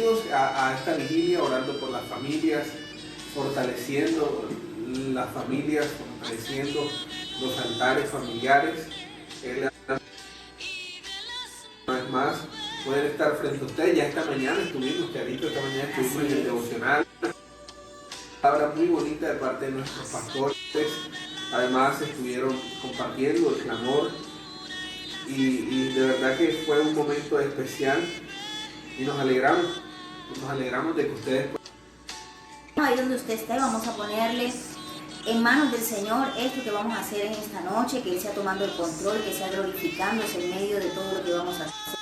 unidos a esta vigilia, orando por las familias, fortaleciendo las familias, fortaleciendo los altares familiares. Una vez más, poder estar frente a ustedes. Ya esta mañana estuvimos, Charito, esta mañana estuvimos en el devocional. Palabra muy bonita de parte de nuestros pastores. Además estuvieron compartiendo el clamor y de verdad que fue un momento especial y nos alegramos de que ustedes... Ahí donde usted esté, vamos a ponerle en manos del Señor esto que vamos a hacer en esta noche, que Él sea tomando el control, que sea glorificándose en medio de todo lo que vamos a hacer,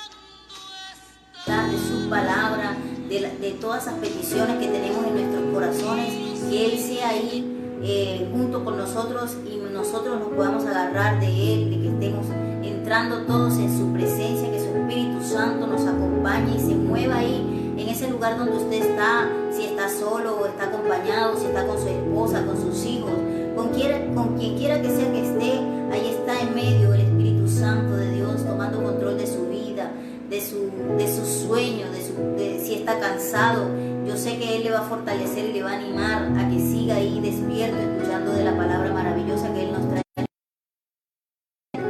de su palabra, de todas esas peticiones que tenemos en nuestros corazones, que Él sea ahí junto con nosotros y nosotros nos podamos agarrar de Él, de que estemos entrando todos en su presencia, que su Espíritu Santo nos acompañe y se mueva ahí en ese lugar donde usted está, si está solo o está acompañado, si está con su esposa, con sus hijos, con quien quiera que sea que esté, ahí está en medio el Espíritu Santo de Dios tomando control de su vida, de su sueño, si está cansado. Yo sé que Él le va a fortalecer y le va a animar a que siga ahí despierto, escuchando de la palabra maravillosa que Él nos trae.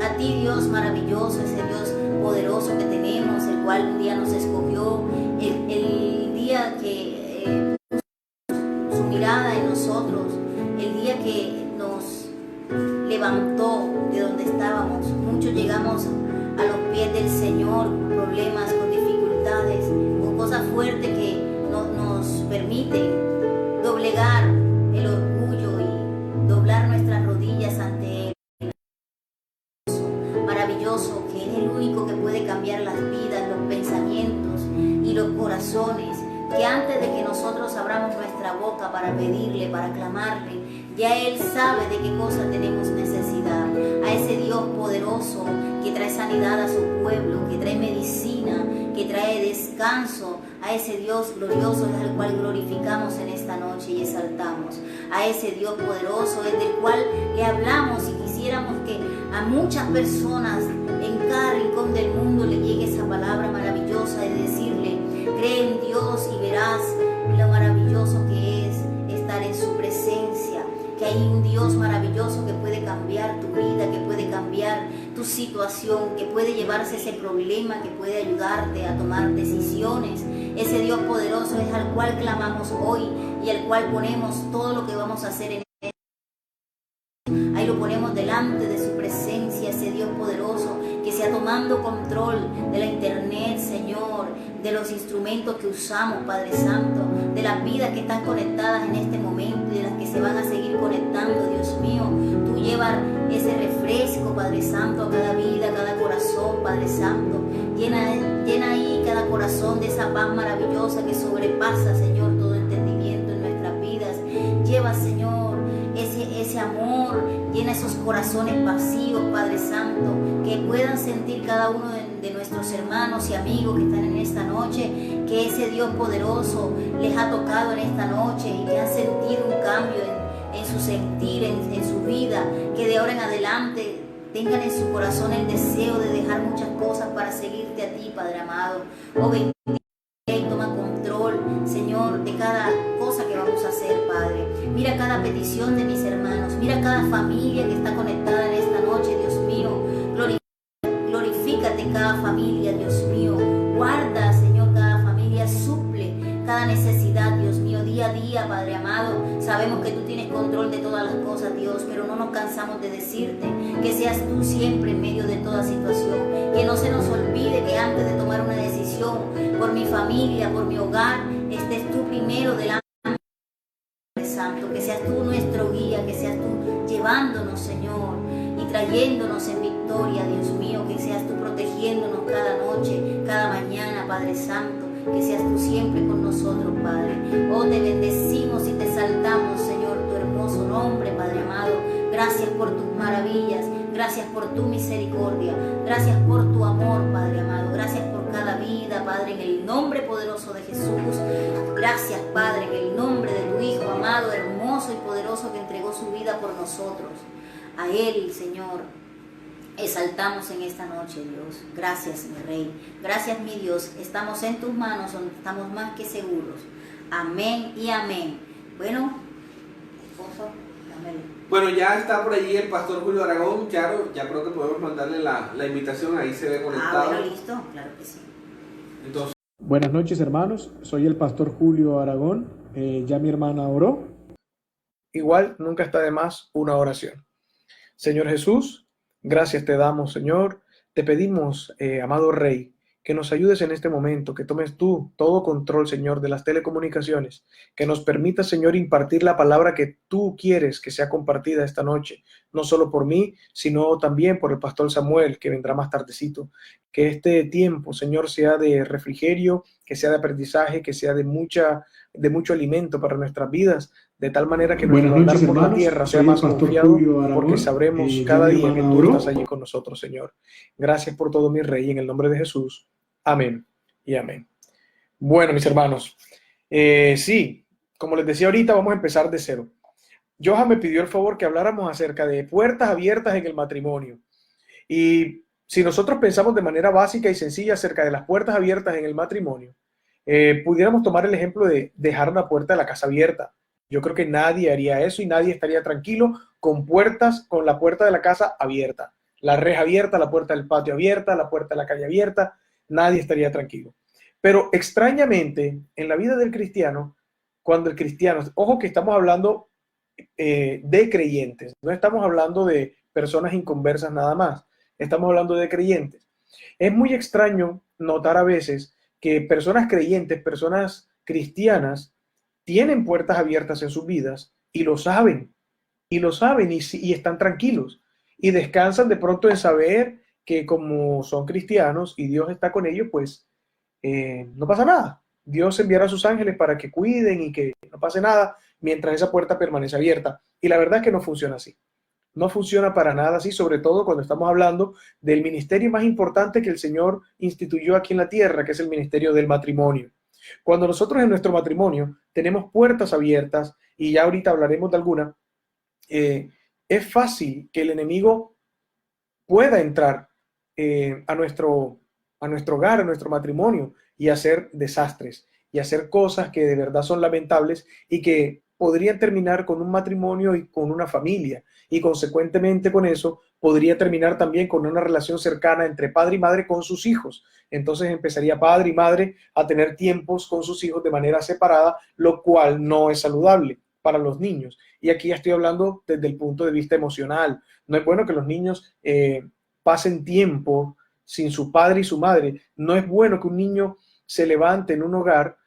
A ti, Dios maravilloso, ese Dios poderoso que tenemos, el cual un día nos escogió, el día que puso su mirada en nosotros, el día que nos levantó de donde estábamos. Muchos llegamos a los pies del Señor con problemas, con dificultades, con cosas fuertes que nos permiten doblegar el orgullo y doblar nuestras rodillas ante Él. Maravilloso, que es el único que puede cambiar las vidas, los pensamientos y los corazones, que antes de que nosotros abramos nuestra boca para pedirle, para clamarle, ya Él sabe de qué cosa tenemos necesidad. A ese Dios poderoso que trae sanidad a su pueblo, que trae medicina, que trae descanso, a ese Dios glorioso es al cual glorificamos en esta noche y exaltamos. A ese Dios poderoso es del cual le hablamos y quisiéramos que a muchas personas en cada rincón del mundo le llegue esa palabra maravillosa de decirle: cree en Dios y verás lo maravilloso que es estar en su presencia, que hay un Dios maravilloso que puede cambiar tu vida, que puede cambiar tu situación, que puede llevarse ese problema, que puede ayudarte a tomar decisiones. Ese Dios poderoso es al cual clamamos hoy y al cual ponemos todo lo que vamos a hacer en él. Ahí lo ponemos delante de su presencia, ese Dios poderoso que sea tomando control de la internet, Señor, de los instrumentos que usamos, Padre Santo, de las vidas que están conectadas en este momento y de las que se van a seguir conectando, Dios mío. Tú llevas ese refresco, Padre Santo, a cada vida, a cada corazón, Padre Santo. Llena ahí cada corazón de esa paz maravillosa que sobrepasa, Señor, todo entendimiento en nuestras vidas. Lleva, Señor, ese amor, llena esos corazones vacíos, Padre Santo, que puedan sentir cada uno de nuestros hermanos y amigos que están en esta noche, que ese Dios poderoso les ha tocado en esta noche y que han sentido un cambio en su sentir, en su vida, que de ahora en adelante tengan en su corazón el deseo de dejar muchas cosas para seguirte a ti, Padre amado. Oh, bendito y toma control, Señor, de cada cosa que vamos a hacer, Padre. Mira cada petición de mis hermanos, mira cada familia que está conectada en esta noche, Dios mío. Glorifícate en cada familia, Dios mío. Guarda, Señor, cada familia, suple cada necesidad, Dios mío, día a día, Padre amado. Sabemos que tú tienes control de todas las cosas, Dios, pero no nos cansamos de decirte que seas tú siempre en medio de toda situación, que no se nos olvide que antes de tomar una decisión por mi familia, por mi hogar, estés tú primero delante de Padre Santo, que seas tú nuestro guía, que seas tú llevándonos, Señor, y trayéndonos en victoria, Dios mío, que seas tú protegiéndonos cada noche, cada mañana, Padre Santo, que seas tú siempre con nosotros, Padre. Oh, te bendecimos y te exaltamos, Señor, tu hermoso nombre, Padre amado. Gracias por tus maravillas, gracias por tu misericordia, gracias por tu amor, Padre amado. Gracias por cada vida, Padre, en el nombre poderoso de Jesús. Gracias, Padre, en el nombre de tu Hijo amado, hermoso y poderoso, que entregó su vida por nosotros. A Él, Señor, exaltamos en esta noche, Dios. Gracias, mi Rey. Gracias, mi Dios. Estamos en tus manos, donde estamos más que seguros. Amén y amén. Bueno, esposo, dámelo. Bueno, ya está por allí el pastor Julio Aragón. Claro, ya creo que podemos mandarle la invitación. Ahí se ve conectado. Bueno, listo. Claro que sí. Entonces, buenas noches, hermanos. Soy el pastor Julio Aragón. Ya mi hermana oró. Igual nunca está de más una oración. Señor Jesús, gracias te damos, Señor. Te pedimos, amado Rey, que nos ayudes en este momento, que tomes tú todo control, Señor, de las telecomunicaciones, que nos permita, Señor, impartir la palabra que tú quieres que sea compartida esta noche, no solo por mí, sino también por el pastor Samuel, que vendrá más tardecito. Que este tiempo, Señor, sea de refrigerio, que sea de aprendizaje, que sea de mucho alimento para nuestras vidas, de tal manera que nuestro andar por la tierra sea más confiado, porque sabremos cada día que tú estás allí con nosotros, Señor. Gracias por todo, mi Rey, en el nombre de Jesús. Amén y amén. Bueno, mis hermanos, sí, como les decía ahorita, vamos a empezar de cero. Johan me pidió el favor que habláramos acerca de puertas abiertas en el matrimonio. Y si nosotros pensamos de manera básica y sencilla acerca de las puertas abiertas en el matrimonio, pudiéramos tomar el ejemplo de dejar una puerta de la casa abierta. Yo creo que nadie haría eso y nadie estaría tranquilo con la puerta de la casa abierta, la reja abierta, la puerta del patio abierta, la puerta de la calle abierta. Nadie estaría tranquilo. Pero extrañamente, en la vida del cristiano, cuando el cristiano, ojo que estamos hablando de creyentes, no estamos hablando de personas inconversas nada más, estamos hablando de creyentes. Es muy extraño notar a veces que personas creyentes, personas cristianas, tienen puertas abiertas en sus vidas y lo saben y están tranquilos y descansan de pronto en saber que como son cristianos y Dios está con ellos, pues no pasa nada. Dios enviará a sus ángeles para que cuiden y que no pase nada mientras esa puerta permanece abierta. Y la verdad es que no funciona así. No funciona para nada así, sobre todo cuando estamos hablando del ministerio más importante que el Señor instituyó aquí en la tierra, que es el ministerio del matrimonio. Cuando nosotros en nuestro matrimonio tenemos puertas abiertas, y ya ahorita hablaremos de alguna, es fácil que el enemigo pueda entrar a nuestro hogar, a nuestro matrimonio, y hacer desastres, y hacer cosas que de verdad son lamentables y que podrían terminar con un matrimonio y con una familia, y consecuentemente con eso podría terminar también con una relación cercana entre padre y madre con sus hijos. Entonces empezaría padre y madre a tener tiempos con sus hijos de manera separada, lo cual no es saludable para los niños. Y aquí ya estoy hablando desde el punto de vista emocional. No es bueno que los niños pasen tiempo sin su padre y su madre. No es bueno que un niño se levante en un hogar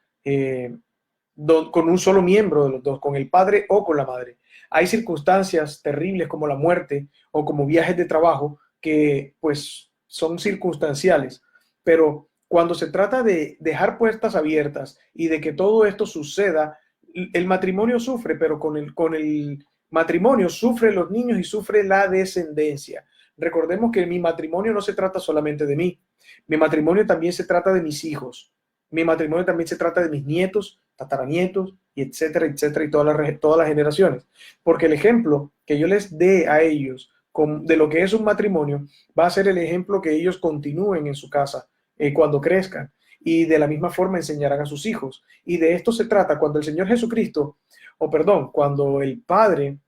con un solo miembro de los dos, con el padre o con la madre. Hay circunstancias terribles como la muerte o como viajes de trabajo que pues son circunstanciales, pero cuando se trata de dejar puertas abiertas y de que todo esto suceda, el matrimonio sufre, pero con el matrimonio sufren los niños y sufre la descendencia. Recordemos que mi matrimonio no se trata solamente de mí, mi matrimonio también se trata de mis hijos, mi matrimonio también se trata de mis nietos, tataranietos, y etcétera, etcétera, y todas las generaciones. Porque el ejemplo que yo les dé a ellos de lo que es un matrimonio va a ser el ejemplo que ellos continúen en su casa cuando crezcan, y de la misma forma enseñarán a sus hijos. Y de esto se trata cuando el Señor Jesucristo, cuando el Padre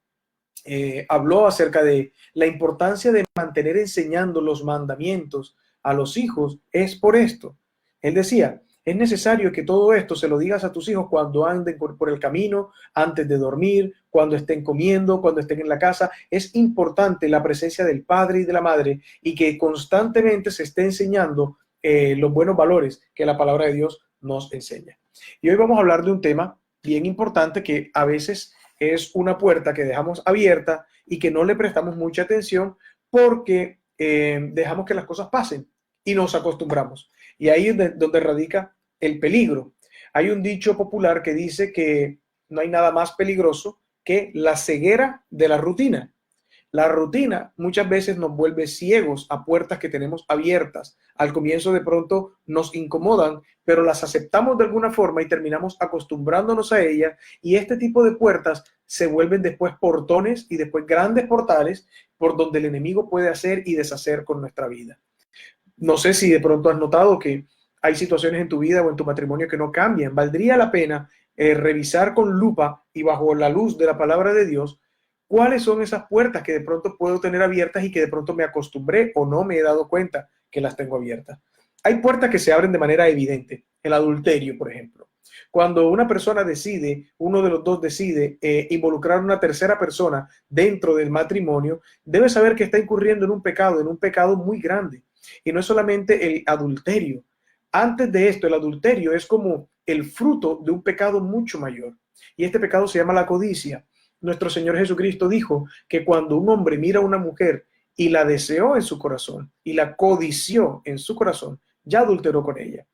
habló acerca de la importancia de mantener enseñando los mandamientos a los hijos, es por esto. Él decía, es necesario que todo esto se lo digas a tus hijos cuando anden por el camino, antes de dormir, cuando estén comiendo, cuando estén en la casa. Es importante la presencia del padre y de la madre y que constantemente se esté enseñando los buenos valores que la palabra de Dios nos enseña. Y hoy vamos a hablar de un tema bien importante que a veces es una puerta que dejamos abierta y que no le prestamos mucha atención porque dejamos que las cosas pasen y nos acostumbramos. Y ahí es donde radica el peligro. Hay un dicho popular que dice que no hay nada más peligroso que la ceguera de la rutina. La rutina muchas veces nos vuelve ciegos a puertas que tenemos abiertas. Al comienzo de pronto nos incomodan, pero las aceptamos de alguna forma y terminamos acostumbrándonos a ellas, y este tipo de puertas se vuelven después portones y después grandes portales por donde el enemigo puede hacer y deshacer con nuestra vida. No sé si de pronto has notado que hay situaciones en tu vida o en tu matrimonio que no cambian. Valdría la pena revisar con lupa y bajo la luz de la palabra de Dios cuáles son esas puertas que de pronto puedo tener abiertas y que de pronto me acostumbré o no me he dado cuenta que las tengo abiertas. Hay puertas que se abren de manera evidente. El adulterio, por ejemplo. Cuando una persona decide, uno de los dos decide involucrar a una tercera persona dentro del matrimonio, debe saber que está incurriendo en un pecado muy grande. Y no es solamente el adulterio. Antes de esto, el adulterio es como el fruto de un pecado mucho mayor. Y este pecado se llama la codicia. Nuestro Señor Jesucristo dijo que cuando un hombre mira a una mujer y la deseó en su corazón y la codició en su corazón, ya adulteró con ella.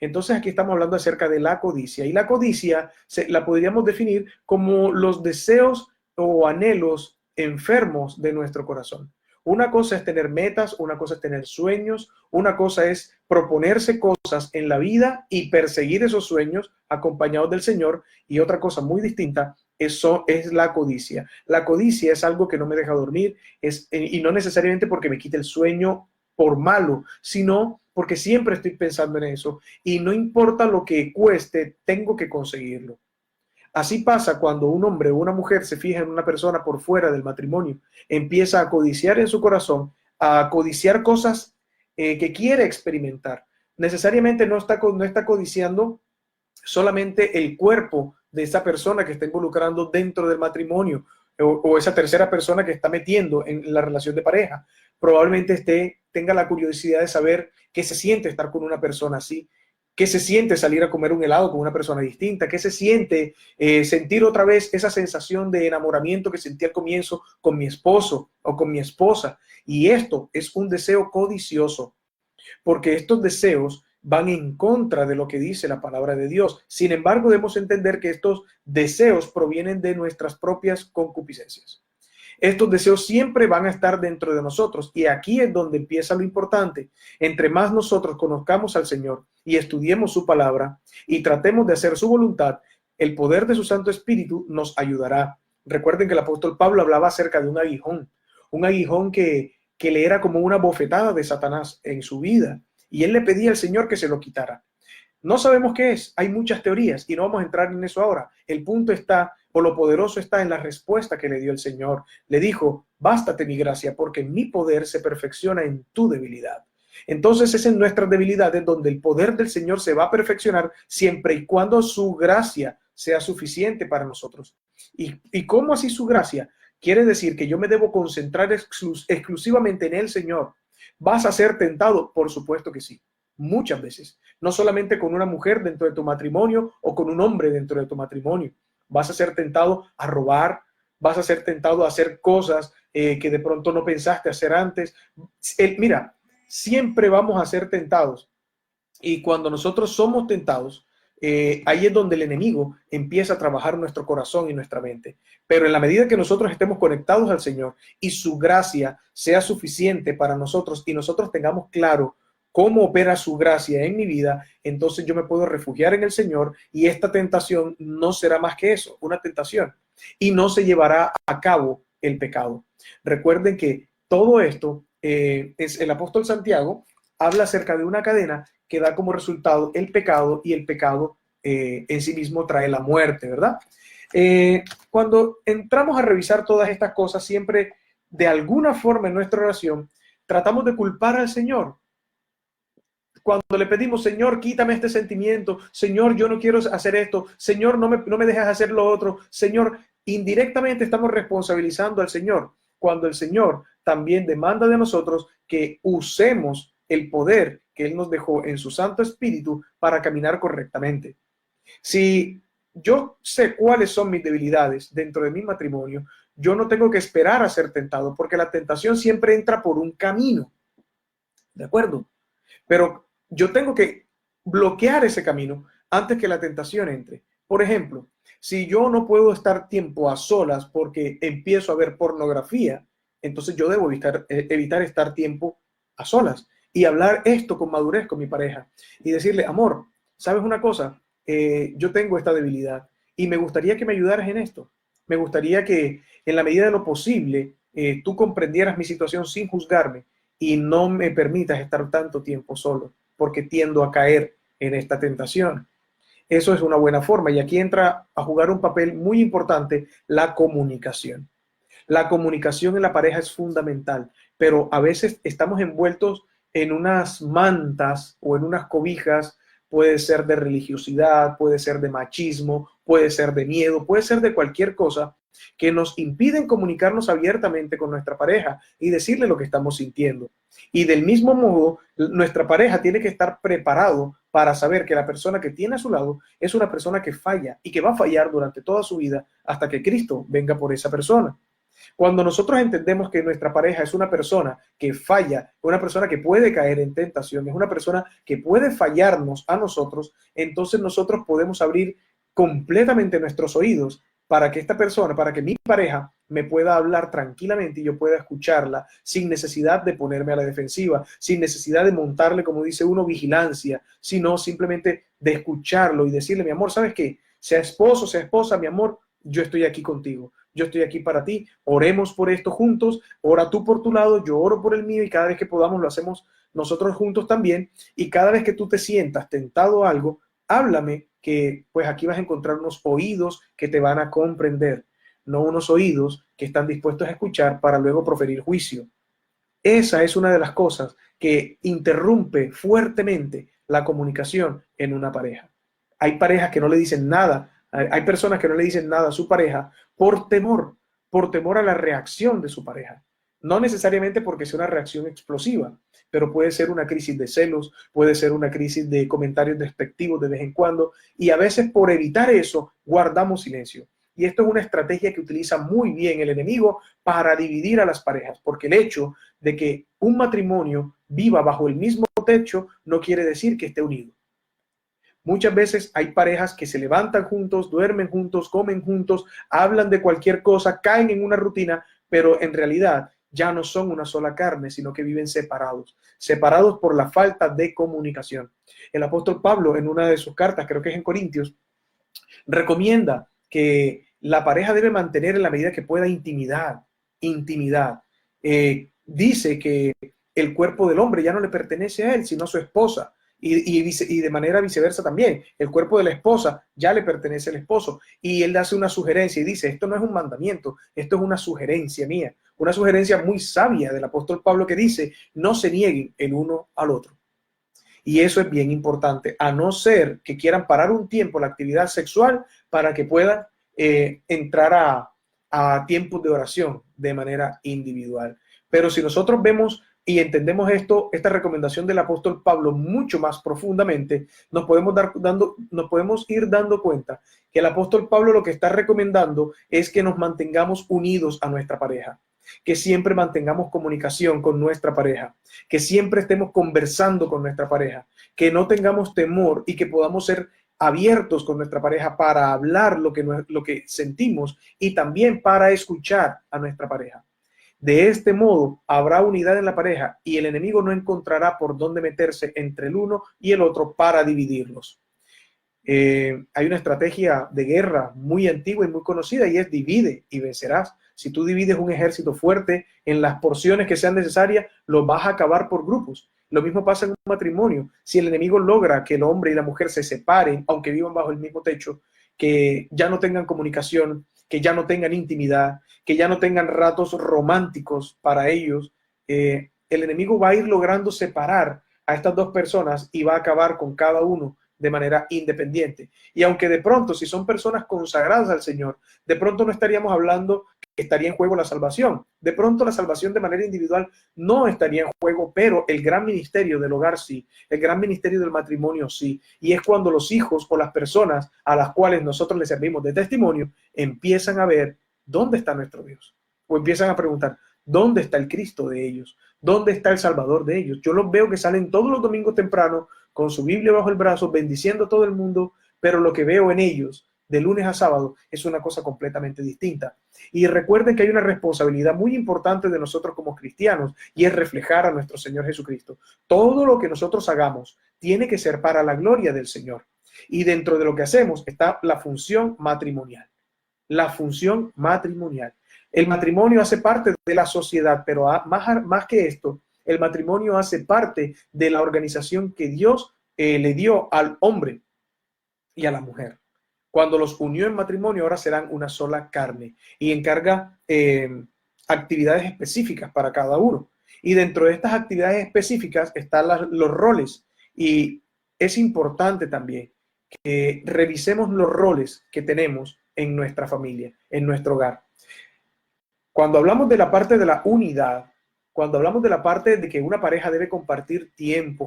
Entonces aquí estamos hablando acerca de la codicia. Y la codicia la podríamos definir como los deseos o anhelos enfermos de nuestro corazón. Una cosa es tener metas, una cosa es tener sueños, una cosa es proponerse cosas en la vida y perseguir esos sueños acompañados del Señor, y otra cosa muy distinta, eso es la codicia. La codicia es algo que no me deja dormir, y no necesariamente porque me quite el sueño por malo, sino porque siempre estoy pensando en eso y no importa lo que cueste, tengo que conseguirlo. Así pasa cuando un hombre o una mujer se fija en una persona por fuera del matrimonio, empieza a codiciar en su corazón, a codiciar cosas que quiere experimentar. Necesariamente no está codiciando solamente el cuerpo de esa persona que está involucrando dentro del matrimonio o esa tercera persona que está metiendo en la relación de pareja. Probablemente tenga la curiosidad de saber qué se siente estar con una persona así, qué se siente salir a comer un helado con una persona distinta, qué se siente sentir otra vez esa sensación de enamoramiento que sentí al comienzo con mi esposo o con mi esposa. Y esto es un deseo codicioso, porque estos deseos van en contra de lo que dice la palabra de Dios. Sin embargo, debemos entender que estos deseos provienen de nuestras propias concupiscencias. Estos deseos siempre van a estar dentro de nosotros, y aquí es donde empieza lo importante. Entre más nosotros conozcamos al Señor y estudiemos su palabra y tratemos de hacer su voluntad, el poder de su Santo Espíritu nos ayudará. Recuerden que el apóstol Pablo hablaba acerca de un aguijón que le era como una bofetada de Satanás en su vida, y él le pedía al Señor que se lo quitara. No sabemos qué es, hay muchas teorías y no vamos a entrar en eso ahora. El punto está, o lo poderoso está en la respuesta que le dio el Señor. Le dijo: bástate mi gracia, porque mi poder se perfecciona en tu debilidad. Entonces es en nuestras debilidades donde el poder del Señor se va a perfeccionar, siempre y cuando su gracia sea suficiente para nosotros. ¿Y cómo así su gracia? Quiere decir que yo me debo concentrar exclusivamente en el Señor. ¿Vas a ser tentado? Por supuesto que sí. Muchas veces. No solamente con una mujer dentro de tu matrimonio o con un hombre dentro de tu matrimonio. Vas a ser tentado a robar, vas a ser tentado a hacer cosas que de pronto no pensaste hacer antes. Mira, siempre vamos a ser tentados. Y cuando nosotros somos tentados, ahí es donde el enemigo empieza a trabajar nuestro corazón y nuestra mente. Pero en la medida que nosotros estemos conectados al Señor y su gracia sea suficiente para nosotros y nosotros tengamos claro cómo opera su gracia en mi vida, entonces yo me puedo refugiar en el Señor, y esta tentación no será más que eso, una tentación, y no se llevará a cabo el pecado. Recuerden que todo esto, es el apóstol Santiago habla acerca de una cadena que da como resultado el pecado, y el pecado en sí mismo trae la muerte, ¿verdad? Cuando entramos a revisar todas estas cosas, siempre de alguna forma en nuestra oración tratamos de culpar al Señor. Cuando le pedimos: Señor, quítame este sentimiento, Señor, yo no quiero hacer esto, Señor, no me dejes hacer lo otro, Señor, indirectamente estamos responsabilizando al Señor, cuando el Señor también demanda de nosotros que usemos el poder que Él nos dejó en su Santo Espíritu para caminar correctamente. Si yo sé cuáles son mis debilidades dentro de mi matrimonio, yo no tengo que esperar a ser tentado, porque la tentación siempre entra por un camino, ¿de acuerdo? Pero yo tengo que bloquear ese camino antes que la tentación entre. Por ejemplo, si yo no puedo estar tiempo a solas porque empiezo a ver pornografía, entonces yo debo evitar estar tiempo a solas y hablar esto con madurez con mi pareja y decirle: amor, ¿sabes una cosa? Yo tengo esta debilidad y me gustaría que me ayudaras en esto. Me gustaría que en la medida de lo posible tú comprendieras mi situación sin juzgarme y no me permitas estar tanto tiempo solo, porque tiendo a caer en esta tentación. Eso es una buena forma, y aquí entra a jugar un papel muy importante la comunicación. La comunicación en la pareja es fundamental, pero a veces estamos envueltos en unas mantas o en unas cobijas. Puede ser de religiosidad, puede ser de machismo, puede ser de miedo, puede ser de cualquier cosa que nos impiden comunicarnos abiertamente con nuestra pareja y decirle lo que estamos sintiendo. Y del mismo modo, nuestra pareja tiene que estar preparado para saber que la persona que tiene a su lado es una persona que falla y que va a fallar durante toda su vida hasta que Cristo venga por esa persona. Cuando nosotros entendemos que nuestra pareja es una persona que falla, una persona que puede caer en tentación, es una persona que puede fallarnos a nosotros, entonces nosotros podemos abrir completamente nuestros oídos para que esta persona, para que mi pareja me pueda hablar tranquilamente y yo pueda escucharla sin necesidad de ponerme a la defensiva, sin necesidad de montarle, como dice uno, vigilancia, sino simplemente de escucharlo y decirle: mi amor, ¿sabes qué? Sea esposo, sea esposa, mi amor, yo estoy aquí contigo. Yo estoy aquí para ti, oremos por esto juntos, ora tú por tu lado, yo oro por el mío, y cada vez que podamos lo hacemos nosotros juntos también. Y cada vez que tú te sientas tentado a algo, háblame, que pues aquí vas a encontrar unos oídos que te van a comprender, no unos oídos que están dispuestos a escuchar para luego proferir juicio. Esa es una de las cosas que interrumpe fuertemente la comunicación en una pareja. Hay parejas que no le dicen nada. Hay personas que no le dicen nada a su pareja por temor a la reacción de su pareja. No necesariamente porque sea una reacción explosiva, pero puede ser una crisis de celos, puede ser una crisis de comentarios despectivos de vez en cuando, y a veces por evitar eso guardamos silencio. Y esto es una estrategia que utiliza muy bien el enemigo para dividir a las parejas, porque el hecho de que un matrimonio viva bajo el mismo techo no quiere decir que esté unido. Muchas veces hay parejas que se levantan juntos, duermen juntos, comen juntos, hablan de cualquier cosa, caen en una rutina, pero en realidad ya no son una sola carne, sino que viven separados por la falta de comunicación. El apóstol Pablo, en una de sus cartas, creo que es en Corintios, recomienda que la pareja debe mantener en la medida que pueda intimidad. Dice que el cuerpo del hombre ya no le pertenece a él, sino a su esposa. Y de manera viceversa también, el cuerpo de la esposa ya le pertenece al esposo. Y él hace una sugerencia y dice: esto no es un mandamiento, esto es una sugerencia mía, una sugerencia muy sabia del apóstol Pablo, que dice: no se nieguen el uno al otro. Y eso es bien importante, a no ser que quieran parar un tiempo la actividad sexual para que puedan entrar a tiempos de oración de manera individual. Pero si nosotros vemos y entendemos esta recomendación del apóstol Pablo mucho más profundamente, nos podemos ir dando cuenta que el apóstol Pablo lo que está recomendando es que nos mantengamos unidos a nuestra pareja, que siempre mantengamos comunicación con nuestra pareja, que siempre estemos conversando con nuestra pareja, que no tengamos temor y que podamos ser abiertos con nuestra pareja para hablar lo que sentimos y también para escuchar a nuestra pareja. De este modo habrá unidad en la pareja y el enemigo no encontrará por dónde meterse entre el uno y el otro para dividirlos. Hay una estrategia de guerra muy antigua y muy conocida, y es: divide y vencerás. Si tú divides un ejército fuerte en las porciones que sean necesarias, lo vas a acabar por grupos. Lo mismo pasa en un matrimonio. Si el enemigo logra que el hombre y la mujer se separen, aunque vivan bajo el mismo techo, que ya no tengan comunicación, que ya no tengan intimidad, que ya no tengan ratos románticos para ellos, el enemigo va a ir logrando separar a estas dos personas y va a acabar con cada uno de manera independiente. Y aunque de pronto, si son personas consagradas al Señor, de pronto no estaríamos hablando que estaría en juego la salvación. De pronto la salvación de manera individual no estaría en juego, pero el gran ministerio del hogar sí, el gran ministerio del matrimonio sí. Y es cuando los hijos o las personas a las cuales nosotros les servimos de testimonio empiezan a ver dónde está nuestro Dios, o empiezan a preguntar: ¿dónde está el Cristo de ellos? ¿Dónde está el Salvador de ellos? Yo los veo que salen todos los domingos temprano con su Biblia bajo el brazo, bendiciendo a todo el mundo, pero lo que veo en ellos de lunes a sábado es una cosa completamente distinta. Y recuerden que hay una responsabilidad muy importante de nosotros como cristianos, y es reflejar a nuestro Señor Jesucristo. Todo lo que nosotros hagamos tiene que ser para la gloria del Señor. Y dentro de lo que hacemos está la función matrimonial. La función matrimonial. El matrimonio hace parte de la sociedad, pero más que esto, el matrimonio hace parte de la organización que Dios le dio al hombre y a la mujer. Cuando los unió en matrimonio, ahora serán una sola carne y encarga actividades específicas para cada uno. Y dentro de estas actividades específicas están los roles. Y es importante también que revisemos los roles que tenemos en nuestra familia, en nuestro hogar. Cuando hablamos de la parte de la unidad, cuando hablamos de la parte de que una pareja debe compartir tiempo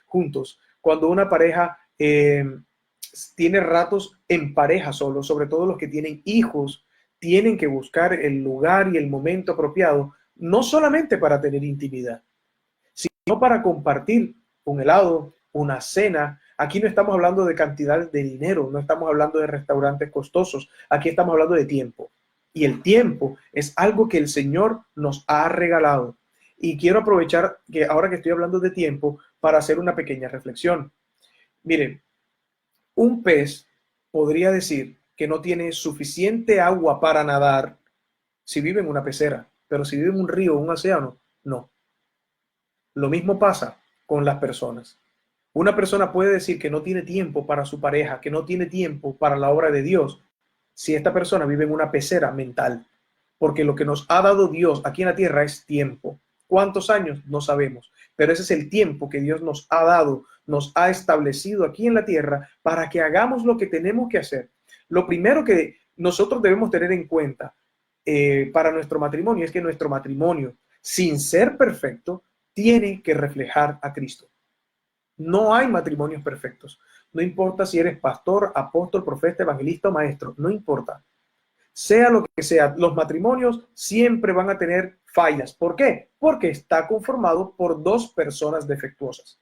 juntos, cuando una pareja tiene ratos en pareja solo, sobre todo los que tienen hijos, tienen que buscar el lugar y el momento apropiado, no solamente para tener intimidad, sino para compartir un helado, una cena. Aquí no estamos hablando de cantidades de dinero, no estamos hablando de restaurantes costosos, aquí estamos hablando de tiempo. Y el tiempo es algo que el Señor nos ha regalado. Y quiero aprovechar que ahora que estoy hablando de tiempo para hacer una pequeña reflexión. Miren, un pez podría decir que no tiene suficiente agua para nadar si vive en una pecera, pero si vive en un río o un océano, no. Lo mismo pasa con las personas. Una persona puede decir que no tiene tiempo para su pareja, que no tiene tiempo para la obra de Dios, si esta persona vive en una pecera mental, porque lo que nos ha dado Dios aquí en la tierra es tiempo. ¿Cuántos años? No sabemos, pero ese es el tiempo que Dios nos ha dado, nos ha establecido aquí en la tierra para que hagamos lo que tenemos que hacer. Lo primero que nosotros debemos tener en cuenta para nuestro matrimonio es que nuestro matrimonio, sin ser perfecto, tiene que reflejar a Cristo. No hay matrimonios perfectos. No importa si eres pastor, apóstol, profeta, evangelista o maestro. No importa. Sea lo que sea, los matrimonios siempre van a tener fallas. ¿Por qué? Porque está conformado por dos personas defectuosas.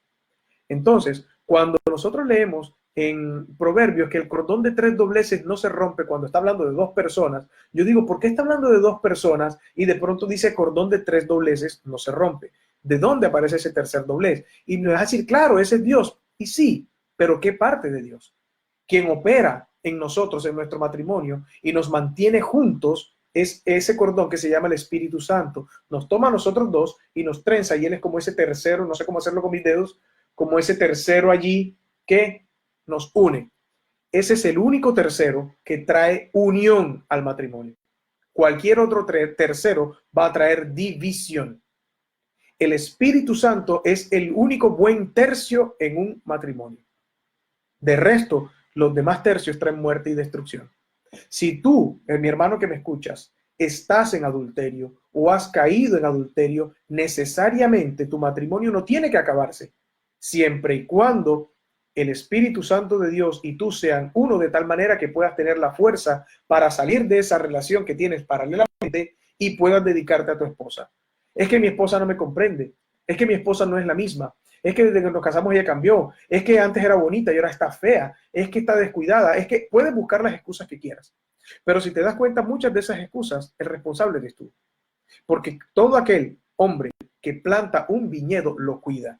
Entonces, cuando nosotros leemos en Proverbios que el cordón de 3 dobleces no se rompe cuando está hablando de dos personas, yo digo, ¿por qué está hablando de dos personas y de pronto dice cordón de 3 dobleces no se rompe? ¿De dónde aparece ese tercer doblez? Y me vas a decir, claro, ese es Dios. Y sí, pero ¿qué parte de Dios? Quien opera en nosotros, en nuestro matrimonio, y nos mantiene juntos, es ese cordón que se llama el Espíritu Santo. Nos toma a nosotros dos y nos trenza, y Él es como ese tercero, no sé cómo hacerlo con mis dedos, como ese tercero allí que nos une. Ese es el único tercero que trae unión al matrimonio. Cualquier otro tercero va a traer división. El Espíritu Santo es el único buen tercio en un matrimonio. De resto, los demás tercios traen muerte y destrucción. Si tú, mi hermano que me escuchas, estás en adulterio o has caído en adulterio, necesariamente tu matrimonio no tiene que acabarse, siempre y cuando el Espíritu Santo de Dios y tú sean uno de tal manera que puedas tener la fuerza para salir de esa relación que tienes paralelamente y puedas dedicarte a tu esposa. Es que mi esposa no me comprende, es que mi esposa no es la misma, es que desde que nos casamos ella cambió, es que antes era bonita y ahora está fea, es que está descuidada, es que puedes buscar las excusas que quieras. Pero si te das cuenta, muchas de esas excusas, el responsable eres tú. Porque todo aquel hombre que planta un viñedo lo cuida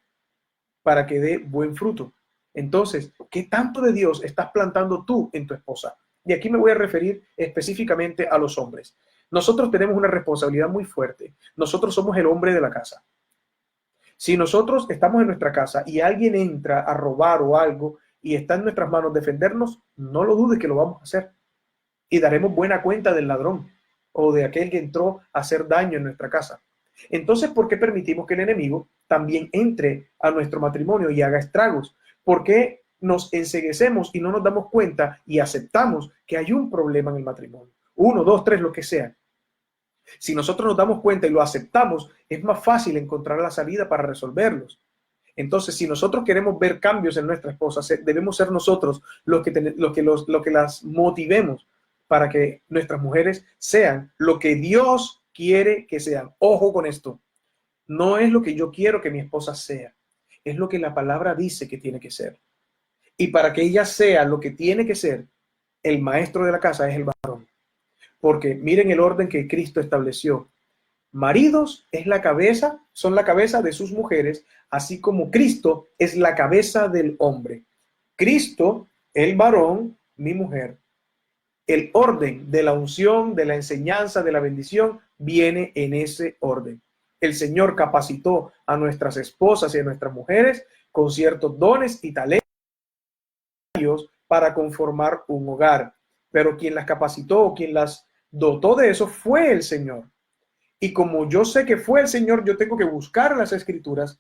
para que dé buen fruto. Entonces, ¿qué tanto de Dios estás plantando tú en tu esposa? Y aquí me voy a referir específicamente a los hombres. Nosotros tenemos una responsabilidad muy fuerte. Nosotros somos el hombre de la casa. Si nosotros estamos en nuestra casa y alguien entra a robar o algo y está en nuestras manos defendernos, no lo dudes que lo vamos a hacer. Y daremos buena cuenta del ladrón o de aquel que entró a hacer daño en nuestra casa. Entonces, ¿por qué permitimos que el enemigo también entre a nuestro matrimonio y haga estragos? ¿Por qué nos enceguecemos y no nos damos cuenta y aceptamos que hay un problema en el matrimonio? 1, 2, 3, lo que sea. Si nosotros nos damos cuenta y lo aceptamos, es más fácil encontrar la salida para resolverlos. Entonces, si nosotros queremos ver cambios en nuestra esposa, debemos ser nosotros los que las motivemos para que nuestras mujeres sean lo que Dios quiere que sean. Ojo con esto. No es lo que yo quiero que mi esposa sea. Es lo que la palabra dice que tiene que ser. Y para que ella sea lo que tiene que ser, el maestro de la casa es el varón. Porque miren el orden que Cristo estableció. Maridos son la cabeza de sus mujeres, así como Cristo es la cabeza del hombre. Cristo, el varón, mi mujer. El orden de la unción, de la enseñanza, de la bendición, viene en ese orden. El Señor capacitó a nuestras esposas y a nuestras mujeres con ciertos dones y talentos para conformar un hogar. Pero quien las capacitó, quien las dotó de eso fue el Señor. Y como yo sé que fue el Señor, yo tengo que buscar las Escrituras,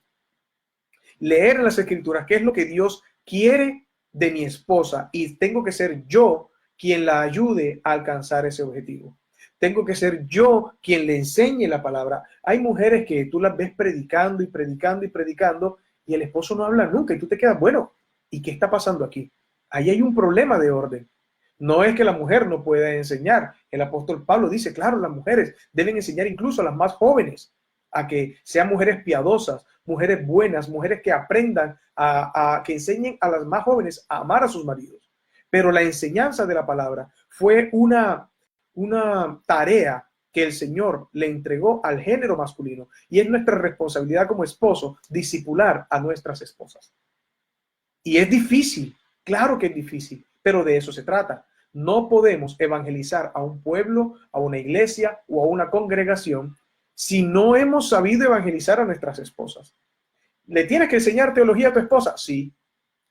leer las Escrituras, qué es lo que Dios quiere de mi esposa, y tengo que ser yo quien la ayude a alcanzar ese objetivo. Tengo que ser yo quien le enseñe la palabra. Hay mujeres que tú las ves predicando y predicando y predicando y el esposo no habla nunca y tú te quedas, bueno, ¿y qué está pasando aquí? Ahí hay un problema de orden. No es que la mujer no pueda enseñar. El apóstol Pablo dice, claro, las mujeres deben enseñar incluso a las más jóvenes a que sean mujeres piadosas, mujeres buenas, mujeres que aprendan que enseñen a las más jóvenes a amar a sus maridos. Pero la enseñanza de la palabra fue una tarea que el Señor le entregó al género masculino y es nuestra responsabilidad como esposo discipular a nuestras esposas. Y es difícil, claro que es difícil, pero de eso se trata. No podemos evangelizar a un pueblo, a una iglesia o a una congregación si no hemos sabido evangelizar a nuestras esposas. ¿Le tienes que enseñar teología a tu esposa? Sí,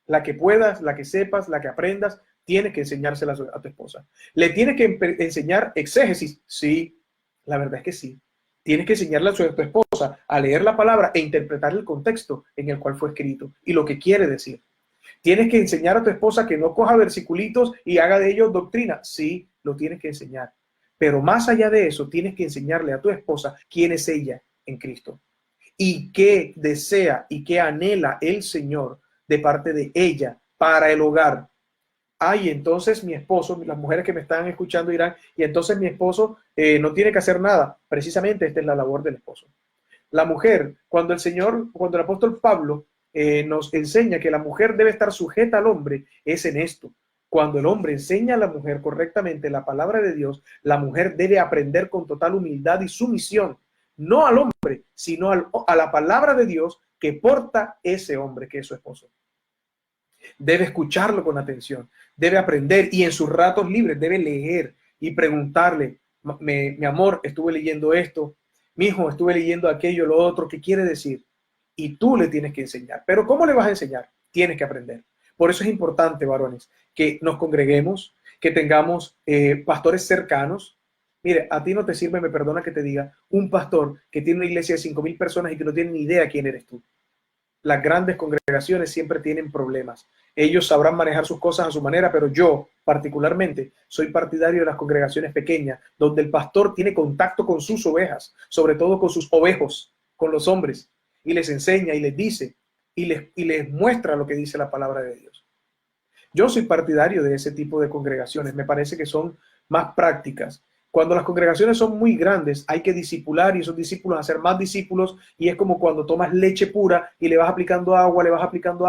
la que puedas, la que sepas, la que aprendas, tienes que enseñársela a tu esposa. ¿Le tienes que enseñar exégesis? Sí, la verdad es que sí. Tienes que enseñarle a tu esposa a leer la palabra e interpretar el contexto en el cual fue escrito y lo que quiere decir. ¿Tienes que enseñar a tu esposa que no coja versiculitos y haga de ellos doctrina? Sí, lo tienes que enseñar. Pero más allá de eso, tienes que enseñarle a tu esposa quién es ella en Cristo y qué desea y qué anhela el Señor de parte de ella para el hogar. Ay, entonces mi esposo, las mujeres que me están escuchando dirán, y entonces mi esposo no tiene que hacer nada. Precisamente esta es la labor del esposo. La mujer, cuando el apóstol Pablo nos enseña que la mujer debe estar sujeta al hombre, es en esto. Cuando el hombre enseña a la mujer correctamente la palabra de Dios, la mujer debe aprender con total humildad y sumisión, no al hombre, sino a la palabra de Dios que porta ese hombre que es su esposo. Debe escucharlo con atención, debe aprender y en sus ratos libres debe leer y preguntarle, mi amor, estuve leyendo esto, mi hijo, estuve leyendo aquello, lo otro, ¿qué quiere decir? Y tú le tienes que enseñar. ¿Pero cómo le vas a enseñar? Tienes que aprender. Por eso es importante, varones, que nos congreguemos, que tengamos pastores cercanos. Mire, a ti no te sirve, me perdona que te diga, un pastor que tiene una iglesia de 5,000 personas y que no tiene ni idea quién eres tú. Las grandes congregaciones siempre tienen problemas. Ellos sabrán manejar sus cosas a su manera, pero yo particularmente soy partidario de las congregaciones pequeñas, donde el pastor tiene contacto con sus ovejas, sobre todo con sus ovejos, con los hombres, y les enseña y les dice y les muestra lo que dice la palabra de Dios. Yo soy partidario de ese tipo de congregaciones, me parece que son más prácticas. Cuando las congregaciones son muy grandes, hay que discipular y esos discípulos hacer más discípulos, y es como cuando tomas leche pura y le vas aplicando agua,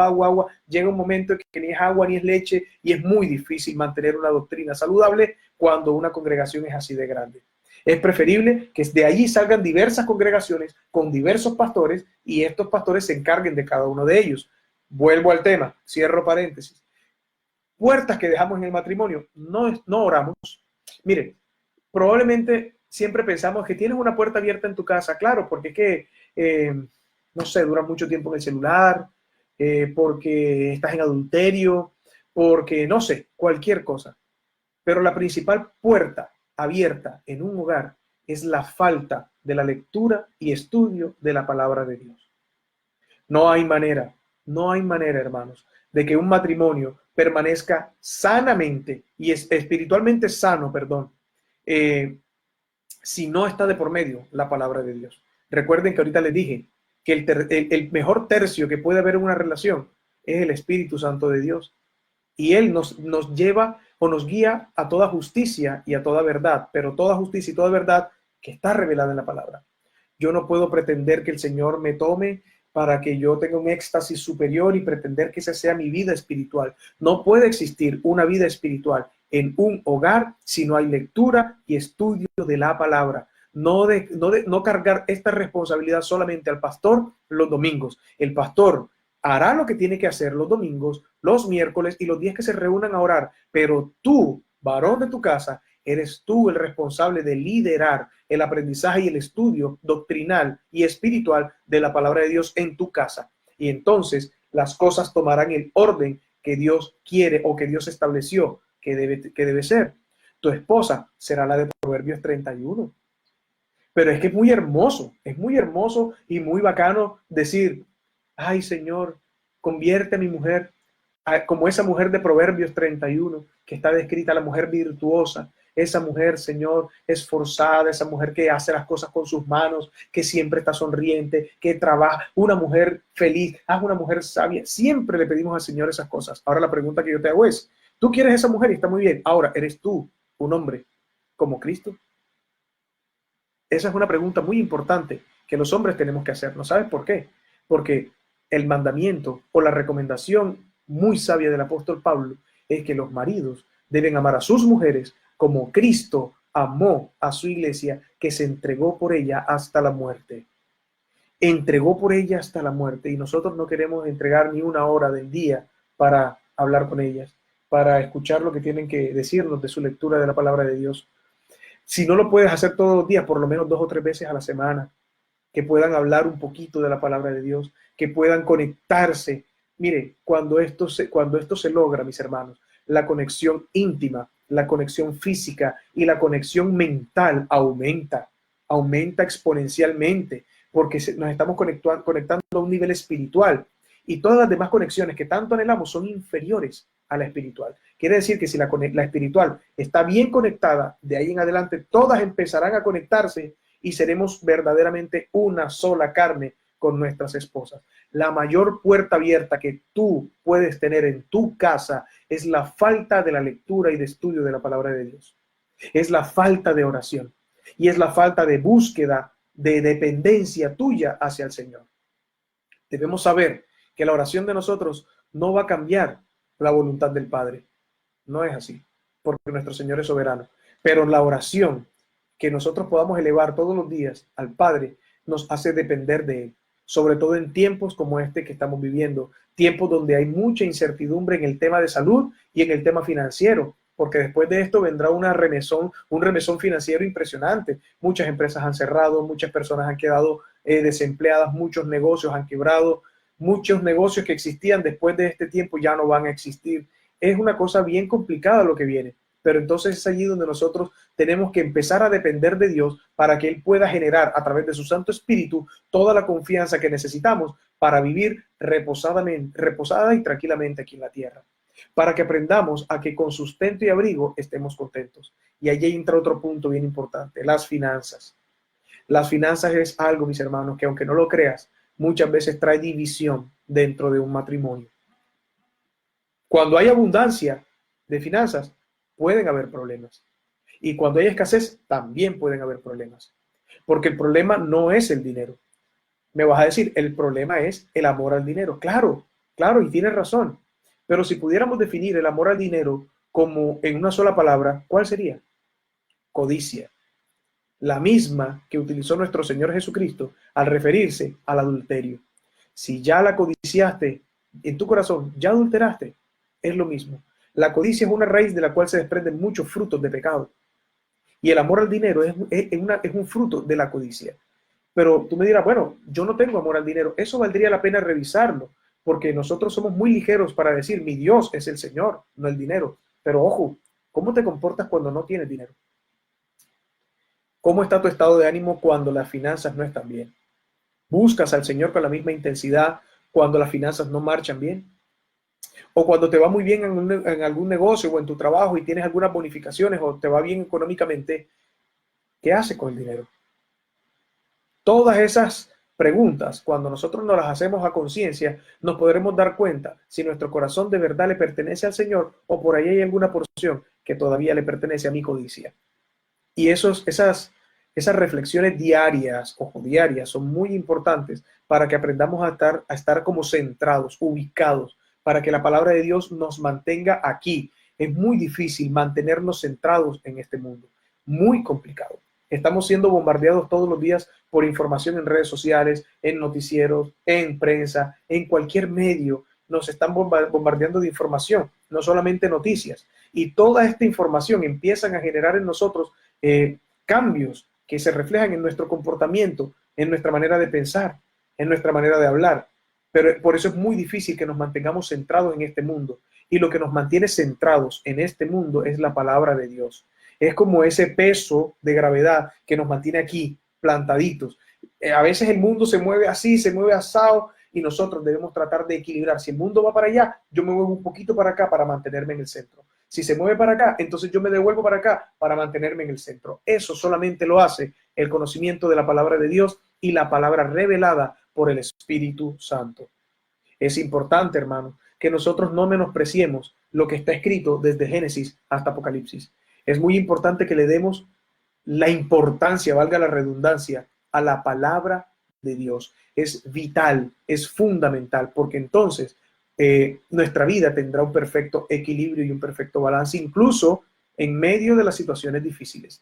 agua. Llega un momento en que ni es agua ni es leche y es muy difícil mantener una doctrina saludable cuando una congregación es así de grande. Es preferible que de allí salgan diversas congregaciones con diversos pastores y estos pastores se encarguen de cada uno de ellos. Vuelvo al tema, cierro paréntesis. Puertas que dejamos en el matrimonio, no oramos. Miren, probablemente siempre pensamos que tienes una puerta abierta en tu casa, claro, porque es que, no sé, duras mucho tiempo en el celular, porque estás en adulterio, porque, no sé, cualquier cosa. Pero la principal puerta abierta en un hogar es la falta de la lectura y estudio de la palabra de Dios. No hay manera, hermanos, de que un matrimonio permanezca sanamente y espiritualmente sano, si no está de por medio la palabra de Dios. Recuerden que ahorita les dije que el mejor tercio que puede haber en una relación es el Espíritu Santo de Dios. Y Él nos lleva o nos guía a toda justicia y a toda verdad, pero toda justicia y toda verdad que está revelada en la palabra. Yo no puedo pretender que el Señor me tome para que yo tenga un éxtasis superior y pretender que esa sea mi vida espiritual. No puede existir una vida espiritual en un hogar si no hay lectura y estudio de la palabra. No cargar esta responsabilidad solamente al pastor los domingos. El pastor hará lo que tiene que hacer los domingos, los miércoles y los días que se reúnan a orar, pero tú varón de tu casa, eres tú el responsable de liderar el aprendizaje y el estudio doctrinal y espiritual de la palabra de Dios en tu casa. Y entonces las cosas tomarán el orden que Dios quiere o que Dios estableció que debe ser. Tu esposa será la de Proverbios 31. Pero es que es muy hermoso y muy bacano decir, ay Señor, convierte a mi mujer como esa mujer de Proverbios 31, que está descrita, la mujer virtuosa, esa mujer, Señor, esforzada, esa mujer que hace las cosas con sus manos, que siempre está sonriente, que trabaja, una mujer feliz, haz una mujer sabia. Siempre le pedimos al Señor esas cosas. Ahora la pregunta que yo te hago es, tú quieres esa mujer y está muy bien. Ahora, ¿eres tú un hombre como Cristo? Esa es una pregunta muy importante que los hombres tenemos que hacernos. ¿Sabes por qué? Porque el mandamiento o la recomendación muy sabia del apóstol Pablo es que los maridos deben amar a sus mujeres como Cristo amó a su iglesia, que se entregó por ella hasta la muerte. Entregó por ella hasta la muerte, y nosotros no queremos entregar ni una hora del día para hablar con ellas, para escuchar lo que tienen que decirnos de su lectura de la palabra de Dios. Si no lo puedes hacer todos los días, por lo menos 2 o 3 veces a la semana, que puedan hablar un poquito de la palabra de Dios, que puedan conectarse. Mire, cuando esto se logra, mis hermanos, la conexión íntima, la conexión física y la conexión mental aumenta exponencialmente, porque nos estamos conectando a un nivel espiritual, y todas las demás conexiones que tanto anhelamos son inferiores a la espiritual. Quiere decir que si la espiritual está bien conectada, de ahí en adelante todas empezarán a conectarse y seremos verdaderamente una sola carne con nuestras esposas. La mayor puerta abierta que tú puedes tener en tu casa es la falta de la lectura y de estudio de la palabra de Dios. Es la falta de oración y es la falta de búsqueda, de dependencia tuya hacia el Señor. Debemos saber que la oración de nosotros no va a cambiar la voluntad del Padre. No es así, porque nuestro Señor es soberano. Pero la oración que nosotros podamos elevar todos los días al Padre nos hace depender de Él, sobre todo en tiempos como este que estamos viviendo, tiempos donde hay mucha incertidumbre en el tema de salud y en el tema financiero, porque después de esto vendrá un remesón financiero impresionante. Muchas empresas han cerrado, muchas personas han quedado desempleadas, muchos negocios han quebrado, muchos negocios que existían después de este tiempo ya no van a existir. Es una cosa bien complicada lo que viene. Pero entonces es allí donde nosotros tenemos que empezar a depender de Dios para que Él pueda generar a través de su Santo Espíritu toda la confianza que necesitamos para vivir reposada y tranquilamente aquí en la tierra. Para que aprendamos a que con sustento y abrigo estemos contentos. Y allí entra otro punto bien importante, las finanzas. Las finanzas es algo, mis hermanos, que aunque no lo creas, muchas veces trae división dentro de un matrimonio. Cuando hay abundancia de finanzas, pueden haber problemas. Y cuando hay escasez, también pueden haber problemas. Porque el problema no es el dinero. Me vas a decir, el problema es el amor al dinero. Claro, y tienes razón. Pero si pudiéramos definir el amor al dinero como en una sola palabra, ¿cuál sería? Codicia. La misma que utilizó nuestro Señor Jesucristo al referirse al adulterio. Si ya la codiciaste en tu corazón, ya adulteraste, es lo mismo. La codicia es una raíz de la cual se desprenden muchos frutos de pecado. Y el amor al dinero es un fruto de la codicia. Pero tú me dirás, bueno, yo no tengo amor al dinero. Eso valdría la pena revisarlo, porque nosotros somos muy ligeros para decir, mi Dios es el Señor, no el dinero. Pero ojo, ¿cómo te comportas cuando no tienes dinero? ¿Cómo está tu estado de ánimo cuando las finanzas no están bien? ¿Buscas al Señor con la misma intensidad cuando las finanzas no marchan bien? O cuando te va muy bien en algún negocio o en tu trabajo y tienes algunas bonificaciones o te va bien económicamente, ¿qué haces con el dinero? Todas esas preguntas, cuando nosotros nos las hacemos a conciencia, nos podremos dar cuenta si nuestro corazón de verdad le pertenece al Señor o por ahí hay alguna porción que todavía le pertenece a mi codicia. Y esas reflexiones diarias son muy importantes para que aprendamos a estar como centrados, ubicados, para que la palabra de Dios nos mantenga aquí. Es muy difícil mantenernos centrados en este mundo, muy complicado. Estamos siendo bombardeados todos los días por información en redes sociales, en noticieros, en prensa, en cualquier medio. nos están bombardeando de información, no solamente noticias. Y toda esta información empiezan a generar en nosotros cambios que se reflejan en nuestro comportamiento, en nuestra manera de pensar, en nuestra manera de hablar. Pero por eso es muy difícil que nos mantengamos centrados en este mundo. Y lo que nos mantiene centrados en este mundo es la palabra de Dios. Es como ese peso de gravedad que nos mantiene aquí, plantaditos. A veces el mundo se mueve así, se mueve asado, y nosotros debemos tratar de equilibrar. Si el mundo va para allá, yo me muevo un poquito para acá para mantenerme en el centro. Si se mueve para acá, entonces yo me devuelvo para acá para mantenerme en el centro. Eso solamente lo hace el conocimiento de la palabra de Dios y la palabra revelada por el Espíritu Santo. Es importante, hermano, que nosotros no menospreciemos lo que está escrito desde Génesis hasta Apocalipsis. Es muy importante que le demos la importancia, valga la redundancia, a la palabra de Dios. Es vital, es fundamental, porque entonces nuestra vida tendrá un perfecto equilibrio y un perfecto balance, incluso en medio de las situaciones difíciles.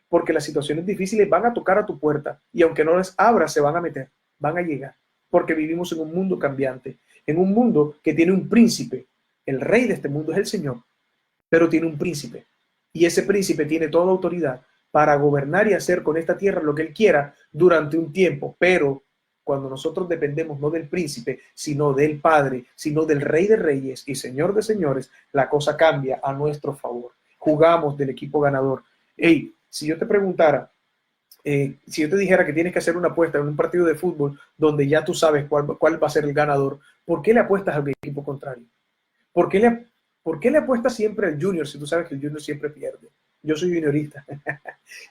Porque las situaciones difíciles van a tocar a tu puerta y aunque no les abras, se van a meter, van a llegar. Porque vivimos en un mundo cambiante, en un mundo que tiene un príncipe. El rey de este mundo es el Señor, pero tiene un príncipe. Y ese príncipe tiene toda autoridad para gobernar y hacer con esta tierra lo que él quiera durante un tiempo. Pero cuando nosotros dependemos no del príncipe, sino del Padre, sino del Rey de Reyes y Señor de Señores, la cosa cambia a nuestro favor. Jugamos del equipo ganador. Hey, si yo te preguntara, si yo te dijera que tienes que hacer una apuesta en un partido de fútbol donde ya tú sabes cuál va a ser el ganador, ¿por qué le apuestas al equipo contrario? ¿Por qué le apuestas siempre al Junior si tú sabes que el Junior siempre pierde? Yo soy juniorista,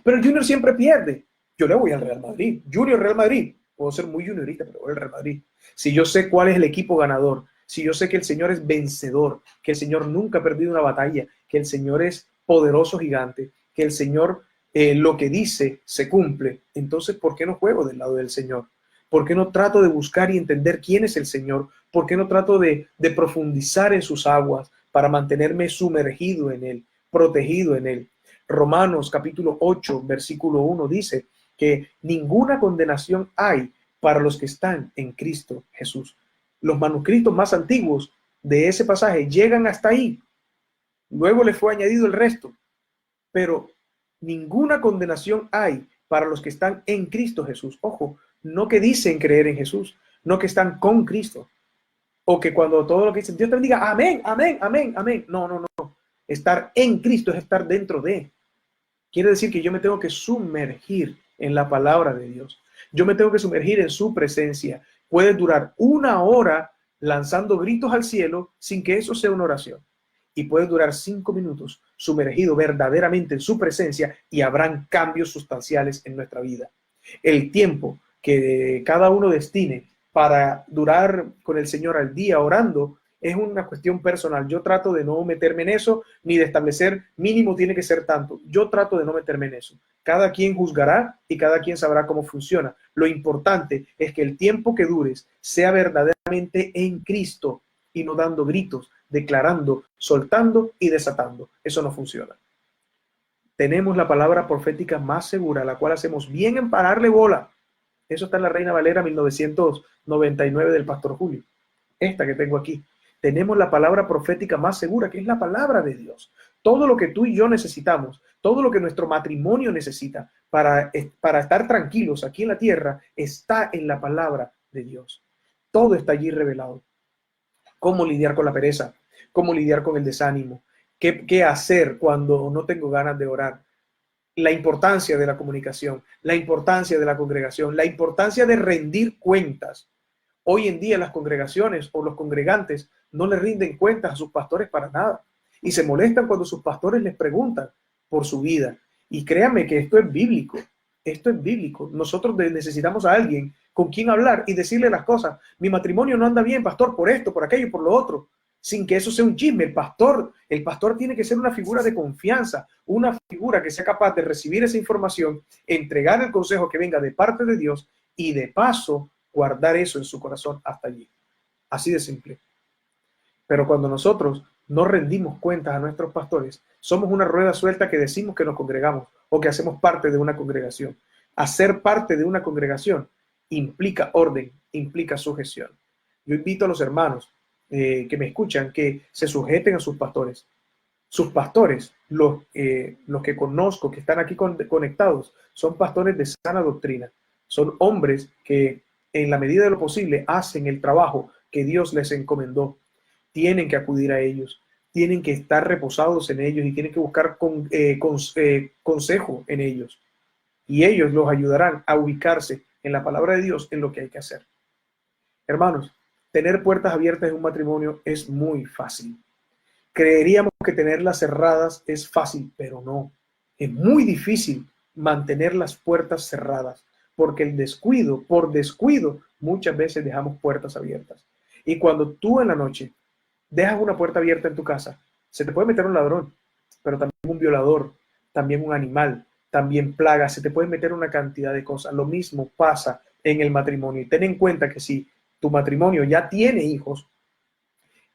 pero el Junior siempre pierde. Yo le voy al Real Madrid. Junior, Real Madrid. Puedo ser muy juniorista, pero voy al Real Madrid. Si yo sé cuál es el equipo ganador, si yo sé que el Señor es vencedor, que el Señor nunca ha perdido una batalla, que el Señor es poderoso gigante, que el Señor lo que dice se cumple, entonces ¿por qué no juego del lado del Señor? ¿Por qué no trato de buscar y entender quién es el Señor? ¿Por qué no trato de profundizar en sus aguas para mantenerme sumergido en Él, protegido en Él? Romanos capítulo 8, versículo 1 dice que ninguna condenación hay para los que están en Cristo Jesús. Los manuscritos más antiguos de ese pasaje llegan hasta ahí. Luego le fue añadido el resto. Pero ninguna condenación hay para los que están en Cristo Jesús. Ojo, no que dicen creer en Jesús, no que están con Cristo. O que cuando todo lo que dicen, Dios te bendiga, amén, amén, amén, amén. No, no, no. Estar en Cristo es estar dentro de. Quiere decir que yo me tengo que sumergir en la palabra de Dios. Yo me tengo que sumergir en su presencia. Puede durar 1 hora lanzando gritos al cielo sin que eso sea una oración. Y puede durar 5 minutos sumergido verdaderamente en su presencia y habrán cambios sustanciales en nuestra vida. El tiempo que cada uno destine para durar con el Señor al día orando es una cuestión personal. Yo trato de no meterme en eso, ni de establecer mínimo tiene que ser tanto. Yo trato de no meterme en eso. Cada quien juzgará y cada quien sabrá cómo funciona. Lo importante es que el tiempo que dures sea verdaderamente en Cristo y no dando gritos, declarando, soltando y desatando. Eso no funciona. Tenemos la palabra profética más segura, la cual hacemos bien en pararle bola. Eso está en la Reina Valera 1999 del Pastor Julio. Esta que tengo aquí. Tenemos la palabra profética más segura, que es la palabra de Dios. Todo lo que tú y yo necesitamos, todo lo que nuestro matrimonio necesita para estar tranquilos aquí en la tierra, está en la palabra de Dios. Todo está allí revelado. Cómo lidiar con la pereza, cómo lidiar con el desánimo, qué hacer cuando no tengo ganas de orar, la importancia de la comunicación, la importancia de la congregación, la importancia de rendir cuentas. Hoy en día las congregaciones o los congregantes no le rinden cuentas a sus pastores para nada y se molestan cuando sus pastores les preguntan por su vida. Y créanme que esto es bíblico, esto es bíblico. Nosotros necesitamos a alguien con quien hablar y decirle las cosas. Mi matrimonio no anda bien, pastor, por esto, por aquello, por lo otro, sin que eso sea un chisme. El pastor tiene que ser una figura de confianza, una figura que sea capaz de recibir esa información, entregar el consejo que venga de parte de Dios y de paso guardar eso en su corazón hasta allí. Así de simple. Pero cuando nosotros no rendimos cuentas a nuestros pastores, somos una rueda suelta que decimos que nos congregamos o que hacemos parte de una congregación. Hacer parte de una congregación implica orden, implica sujeción. Yo invito a los hermanos que me escuchan, que se sujeten a sus pastores. Sus pastores, los que conozco, que están aquí conectados, son pastores de sana doctrina. Son hombres que en la medida de lo posible hacen el trabajo que Dios les encomendó. Tienen que acudir a ellos, tienen que estar reposados en ellos y tienen que buscar consejo en ellos. Y ellos los ayudarán a ubicarse en la palabra de Dios, en lo que hay que hacer. Hermanos, tener puertas abiertas en un matrimonio es muy fácil. Creeríamos que tenerlas cerradas es fácil, pero no. Es muy difícil mantener las puertas cerradas, porque por descuido, muchas veces dejamos puertas abiertas. Y cuando tú en la noche dejas una puerta abierta en tu casa, se te puede meter un ladrón, pero también un violador, también un animal, también plagas, se te puede meter una cantidad de cosas. Lo mismo pasa en el matrimonio. Y ten en cuenta que si tu matrimonio ya tiene hijos,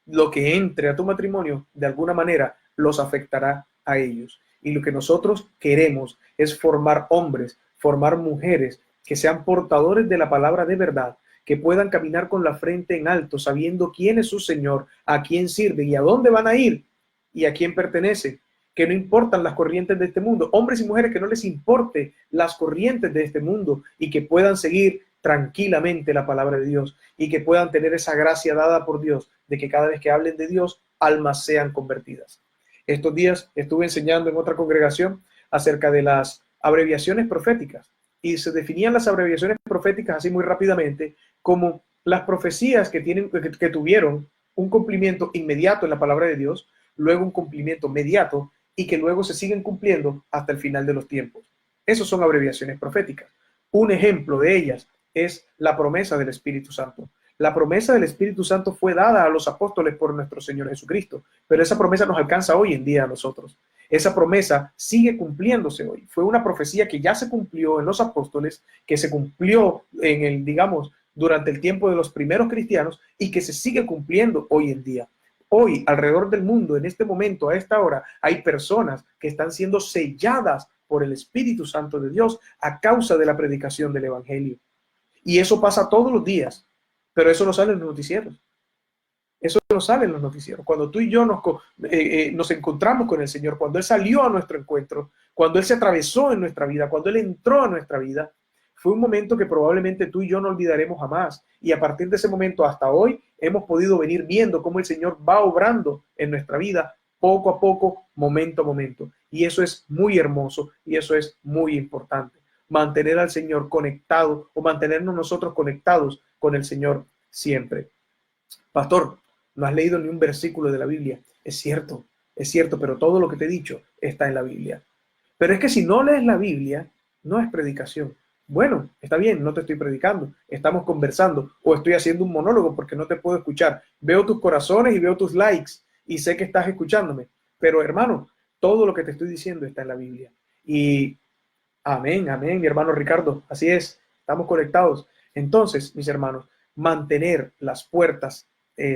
lo que entre a tu matrimonio de alguna manera los afectará a ellos. Y lo que nosotros queremos es formar hombres, formar mujeres que sean portadores de la palabra de verdad, que puedan caminar con la frente en alto, sabiendo quién es su Señor, a quién sirve y a dónde van a ir y a quién pertenece. Que no importan las corrientes de este mundo, hombres y mujeres que no les importe las corrientes de este mundo y que puedan seguir tranquilamente la palabra de Dios y que puedan tener esa gracia dada por Dios de que cada vez que hablen de Dios, almas sean convertidas. Estos días estuve enseñando en otra congregación acerca de las abreviaciones proféticas y se definían las abreviaciones proféticas así muy rápidamente como las profecías que tuvieron un cumplimiento inmediato en la palabra de Dios, luego un cumplimiento mediato y que luego se siguen cumpliendo hasta el final de los tiempos. Esas son abreviaciones proféticas. Un ejemplo de ellas es la promesa del Espíritu Santo. La promesa del Espíritu Santo fue dada a los apóstoles por nuestro Señor Jesucristo, pero esa promesa nos alcanza hoy en día a nosotros. Esa promesa sigue cumpliéndose hoy. Fue una profecía que ya se cumplió en los apóstoles, que se cumplió durante el tiempo de los primeros cristianos y que se sigue cumpliendo hoy en día. Hoy, alrededor del mundo, en este momento, a esta hora, hay personas que están siendo selladas por el Espíritu Santo de Dios a causa de la predicación del Evangelio. Y eso pasa todos los días, pero eso no sale en los noticieros. Eso no sale en los noticieros. Cuando tú y yo nos encontramos con el Señor, cuando Él salió a nuestro encuentro, cuando Él se atravesó en nuestra vida, cuando Él entró a nuestra vida, fue un momento que probablemente tú y yo no olvidaremos jamás. Y a partir de ese momento hasta hoy hemos podido venir viendo cómo el Señor va obrando en nuestra vida poco a poco, momento a momento. Y eso es muy hermoso y eso es muy importante. Mantener al Señor conectado o mantenernos nosotros conectados con el Señor siempre. Pastor, no has leído ni un versículo de la Biblia. Es cierto, pero todo lo que te he dicho está en la Biblia. Pero es que si no lees la Biblia, no es predicación. Bueno, está bien, no te estoy predicando, estamos conversando o estoy haciendo un monólogo porque no te puedo escuchar. Veo tus corazones y veo tus likes y sé que estás escuchándome. Pero hermano, todo lo que te estoy diciendo está en la Biblia. Y amén, amén, mi hermano Ricardo, así es, estamos conectados. Entonces, mis hermanos, mantener las puertas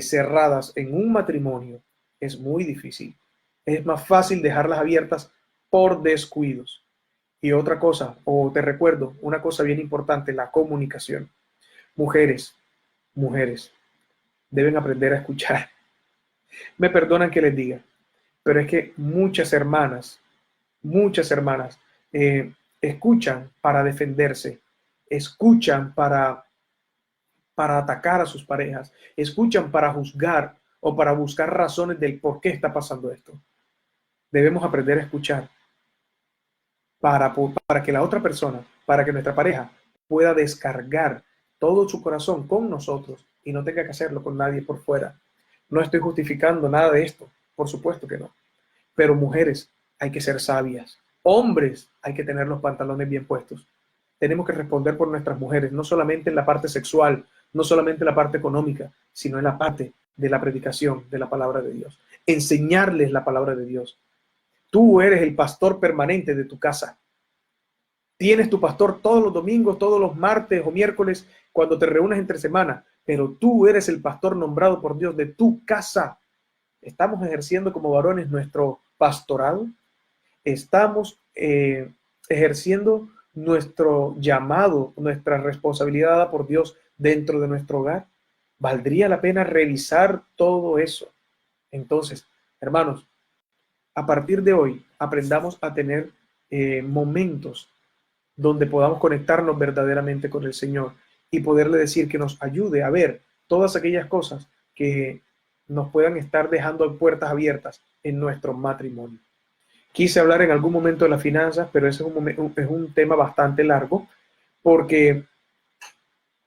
cerradas en un matrimonio es muy difícil. Es más fácil dejarlas abiertas por descuidos. Y otra cosa, o te recuerdo, una cosa bien importante, la comunicación. Mujeres, deben aprender a escuchar. Me perdonan que les diga, pero es que muchas hermanas, escuchan para defenderse, escuchan para atacar a sus parejas, escuchan para juzgar o para buscar razones del por qué está pasando esto. Debemos aprender a escuchar para que la otra persona, para que nuestra pareja pueda descargar todo su corazón con nosotros y no tenga que hacerlo con nadie por fuera. No estoy justificando nada de esto, por supuesto que no. Pero mujeres, hay que ser sabias. Hombres, hay que tener los pantalones bien puestos. Tenemos que responder por nuestras mujeres, no solamente en la parte sexual, no solamente en la parte económica, sino en la parte de la predicación de la palabra de Dios. Enseñarles la palabra de Dios. Tú eres el pastor permanente de tu casa. Tienes tu pastor todos los domingos, todos los martes o miércoles, cuando te reúnes entre semana, pero tú eres el pastor nombrado por Dios de tu casa. ¿Estamos ejerciendo como varones nuestro pastorado? ¿Estamos ejerciendo nuestro llamado, nuestra responsabilidad dada por Dios dentro de nuestro hogar? Valdría la pena revisar todo eso. Entonces, hermanos, a partir de hoy aprendamos a tener momentos donde podamos conectarnos verdaderamente con el Señor y poderle decir que nos ayude a ver todas aquellas cosas que nos puedan estar dejando puertas abiertas en nuestro matrimonio. Quise hablar en algún momento de las finanzas, pero ese es un tema bastante largo porque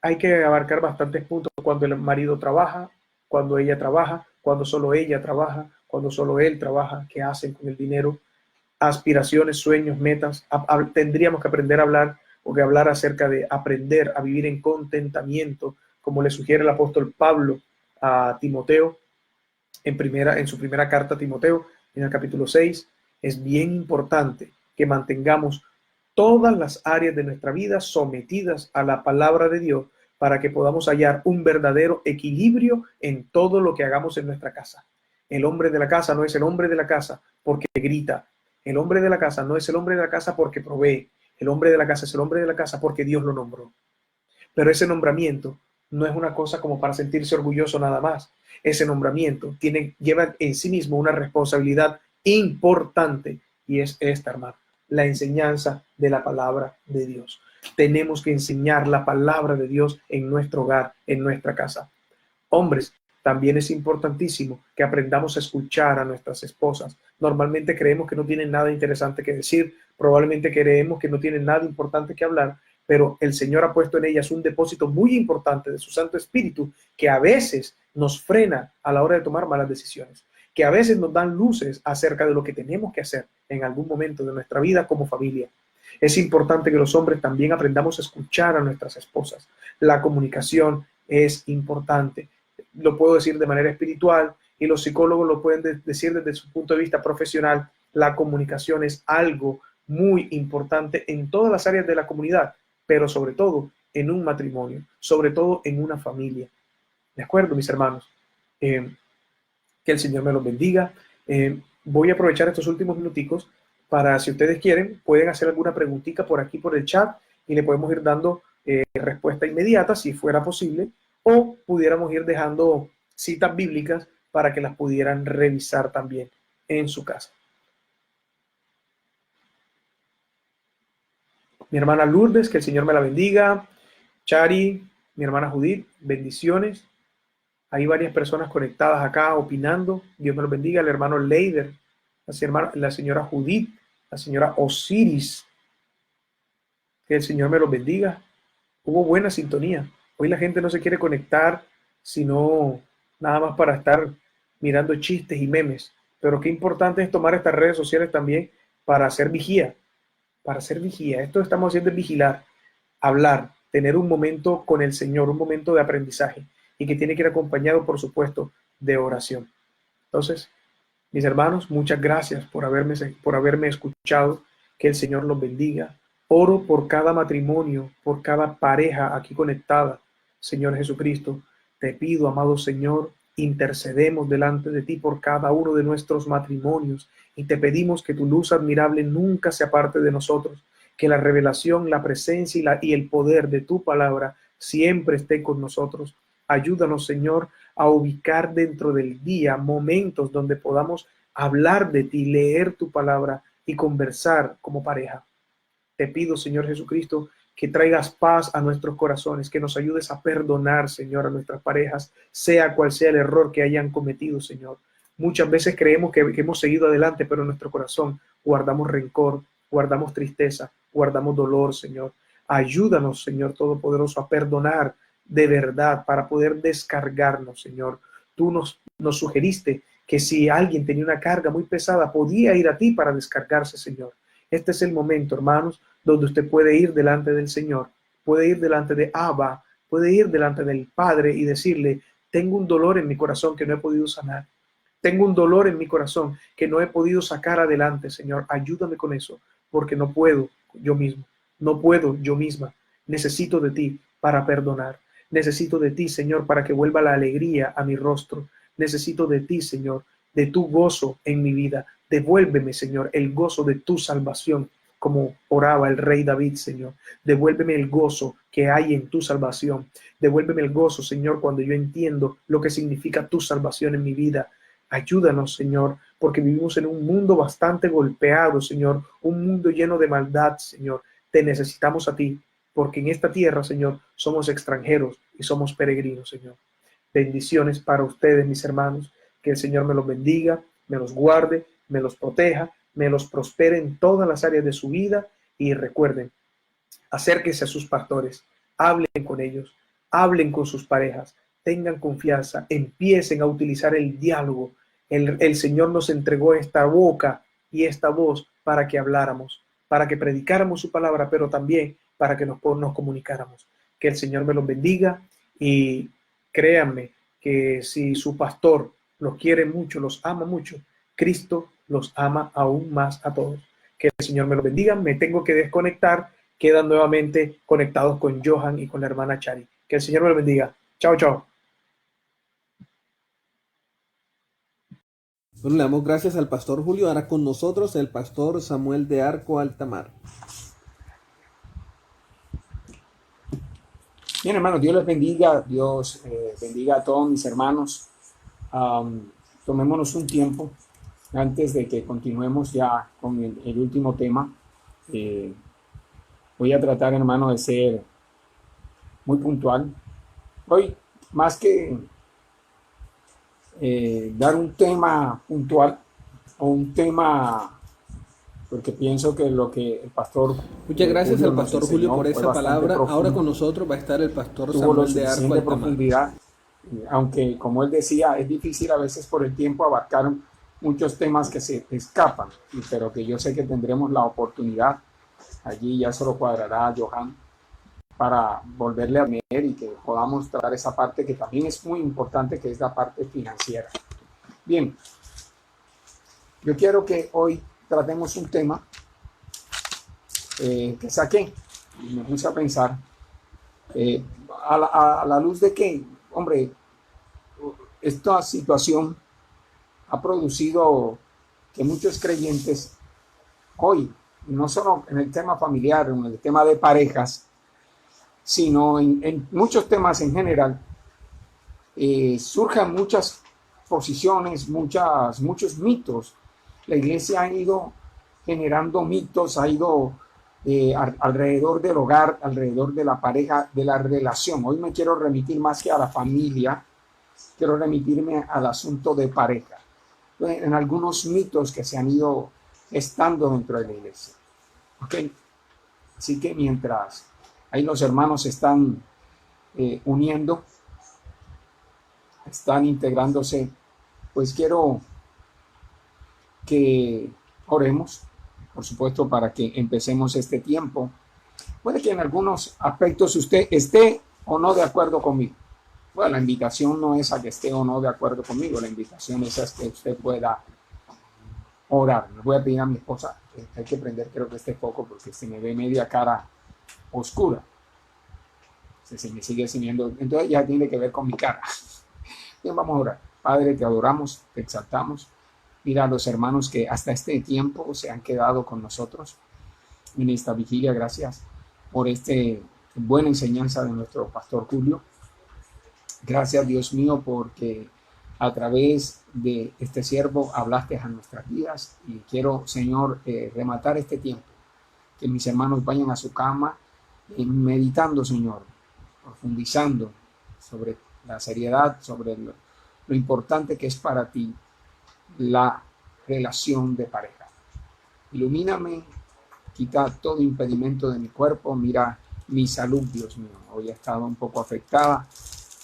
hay que abarcar bastantes puntos cuando el marido trabaja, cuando ella trabaja, cuando solo ella trabaja, cuando solo él trabaja, qué hacen con el dinero, aspiraciones, sueños, metas. Tendríamos que aprender a hablar o que hablar acerca de aprender a vivir en contentamiento, como le sugiere el apóstol Pablo a Timoteo en su primera carta a Timoteo, en el capítulo 6. Es bien importante que mantengamos todas las áreas de nuestra vida sometidas a la palabra de Dios para que podamos hallar un verdadero equilibrio en todo lo que hagamos en nuestra casa. El hombre de la casa no es el hombre de la casa porque grita. El hombre de la casa no es el hombre de la casa porque provee. El hombre de la casa es el hombre de la casa porque Dios lo nombró. Pero ese nombramiento no es una cosa como para sentirse orgulloso nada más. Ese nombramiento lleva en sí mismo una responsabilidad importante y es esta, hermano, la enseñanza de la palabra de Dios. Tenemos que enseñar la palabra de Dios en nuestro hogar, en nuestra casa. Hombres, también es importantísimo que aprendamos a escuchar a nuestras esposas. Normalmente creemos que no tienen nada interesante que decir, probablemente creemos que no tienen nada importante que hablar, pero el Señor ha puesto en ellas un depósito muy importante de su Santo Espíritu que a veces nos frena a la hora de tomar malas decisiones, que a veces nos dan luces acerca de lo que tenemos que hacer en algún momento de nuestra vida como familia. Es importante que los hombres también aprendamos a escuchar a nuestras esposas. La comunicación es importante. Lo puedo decir de manera espiritual y los psicólogos lo pueden decir desde su punto de vista profesional. La comunicación es algo muy importante en todas las áreas de la comunidad, pero sobre todo en un matrimonio, sobre todo en una familia. ¿De acuerdo, mis hermanos? Que el Señor me los bendiga. Voy a aprovechar estos últimos minuticos para, si ustedes quieren, pueden hacer alguna preguntita por aquí, por el chat, y le podemos ir dando respuesta inmediata, si fuera posible, o pudiéramos ir dejando citas bíblicas para que las pudieran revisar también en su casa. Mi hermana Lourdes, que el Señor me la bendiga. Chari, mi hermana Judith, bendiciones. Hay varias personas conectadas acá opinando. Dios me los bendiga. El hermano Leider, la señora Judith, la señora Osiris. Que el Señor me los bendiga. Hubo buena sintonía. Hoy la gente no se quiere conectar, sino nada más para estar mirando chistes y memes. Pero qué importante es tomar estas redes sociales también para hacer vigía. Para hacer vigía. Esto estamos haciendo es vigilar, hablar, tener un momento con el Señor, un momento de aprendizaje y que tiene que ir acompañado, por supuesto, de oración. Entonces, mis hermanos, muchas gracias por haberme escuchado. Que el Señor los bendiga. Oro por cada matrimonio, por cada pareja aquí conectada. Señor Jesucristo, te pido, amado Señor, intercedemos delante de ti por cada uno de nuestros matrimonios y te pedimos que tu luz admirable nunca se aparte de nosotros, que la revelación, la presencia y el poder de tu palabra siempre esté con nosotros. Ayúdanos, Señor, a ubicar dentro del día momentos donde podamos hablar de ti, leer tu palabra y conversar como pareja. Te pido, Señor Jesucristo, que traigas paz a nuestros corazones, que nos ayudes a perdonar, Señor, a nuestras parejas, sea cual sea el error que hayan cometido, Señor. Muchas veces creemos que hemos seguido adelante, pero en nuestro corazón guardamos rencor, guardamos tristeza, guardamos dolor, Señor. Ayúdanos, Señor Todopoderoso, a perdonar de verdad para poder descargarnos, Señor. Tú nos sugeriste que si alguien tenía una carga muy pesada, podía ir a ti para descargarse, Señor. Este es el momento, hermanos, donde usted puede ir delante del Señor, puede ir delante de Abba, puede ir delante del Padre y decirle, tengo un dolor en mi corazón que no he podido sanar. Tengo un dolor en mi corazón que no he podido sacar adelante, Señor. Ayúdame con eso, porque no puedo yo mismo, no puedo yo misma. Necesito de ti para perdonar. Necesito de ti, Señor, para que vuelva la alegría a mi rostro. Necesito de ti, Señor, de tu gozo en mi vida. Devuélveme, Señor, el gozo de tu salvación como oraba el rey David, Señor. Devuélveme el gozo que hay en tu salvación. Devuélveme el gozo, Señor, cuando yo entiendo lo que significa tu salvación en mi vida. Ayúdanos, Señor, porque vivimos en un mundo bastante golpeado, Señor, un mundo lleno de maldad, Señor. Te necesitamos a ti, porque en esta tierra, Señor, somos extranjeros y somos peregrinos, Señor. Bendiciones para ustedes, mis hermanos. Que el Señor me los bendiga, me los guarde, me los proteja, me los prospere en todas las áreas de su vida. Y recuerden, acérquense a sus pastores, hablen con ellos, hablen con sus parejas, tengan confianza, empiecen a utilizar el diálogo. El Señor nos entregó esta boca y esta voz para que habláramos, para que predicáramos su palabra, pero también para que nos comunicáramos. Que el Señor me los bendiga y créanme que si su pastor los quiere mucho, los ama mucho, Cristo los ama aún más a todos. Que el Señor me los bendiga. Me tengo que desconectar. Quedan nuevamente conectados con Johan y con la hermana Chari. Que el Señor me los bendiga. Chao, chao. Bueno, le damos gracias al pastor Julio. Ahora con nosotros el pastor Samuel de Arco Altamar. Bien, hermanos, Dios les bendiga. Dios bendiga a todos mis hermanos. Tomémonos un tiempo antes de que continuemos ya con el último tema. Voy a tratar, hermano, de ser muy puntual. Hoy, más que dar un tema puntual o un tema, porque pienso que lo que el pastor... Muchas gracias Julio al pastor Julio por esa palabra. Ahora con nosotros va a estar el pastor Samuel de Arco Altamar. Profundidad, aunque como él decía, es difícil a veces por el tiempo abarcar muchos temas que se escapan, pero que yo sé que tendremos la oportunidad. Allí ya se lo cuadrará Johan para volverle a ver y que podamos tratar esa parte que también es muy importante, que es la parte financiera. Bien, yo quiero que hoy tratemos un tema que saqué y me puse a pensar a la luz de que, hombre, esta situación ha producido que muchos creyentes hoy, no solo en el tema familiar, en el tema de parejas, sino en muchos temas en general, surjan muchas posiciones, muchos mitos. La iglesia ha ido generando mitos, ha ido alrededor del hogar, alrededor de la pareja, de la relación. Hoy me quiero remitir más que a la familia, quiero remitirme al asunto de pareja, en algunos mitos que se han ido estando dentro de la iglesia. Okay. Así que mientras ahí los hermanos se están uniendo, están integrándose, pues quiero que oremos, por supuesto, para que empecemos este tiempo. Puede que en algunos aspectos usted esté o no de acuerdo conmigo. Bueno, la invitación no es a que esté o no de acuerdo conmigo, la invitación es a que usted pueda orar. Le voy a pedir a mi esposa, hay que prender creo que este foco porque se me ve media cara oscura. Se me sigue viendo, entonces ya tiene que ver con mi cara. Bien, vamos a orar. Padre, te adoramos, te exaltamos. Mira a los hermanos que hasta este tiempo se han quedado con nosotros en esta vigilia. Gracias por esta buena enseñanza de nuestro pastor Julio. Gracias, Dios mío, porque a través de este siervo hablaste a nuestras vidas y quiero, Señor, rematar este tiempo. Que mis hermanos vayan a su cama meditando, Señor, profundizando sobre la seriedad, sobre lo importante que es para ti la relación de pareja. Ilumíname, quita todo impedimento de mi cuerpo, mira mi salud, Dios mío, hoy ha estado un poco afectada.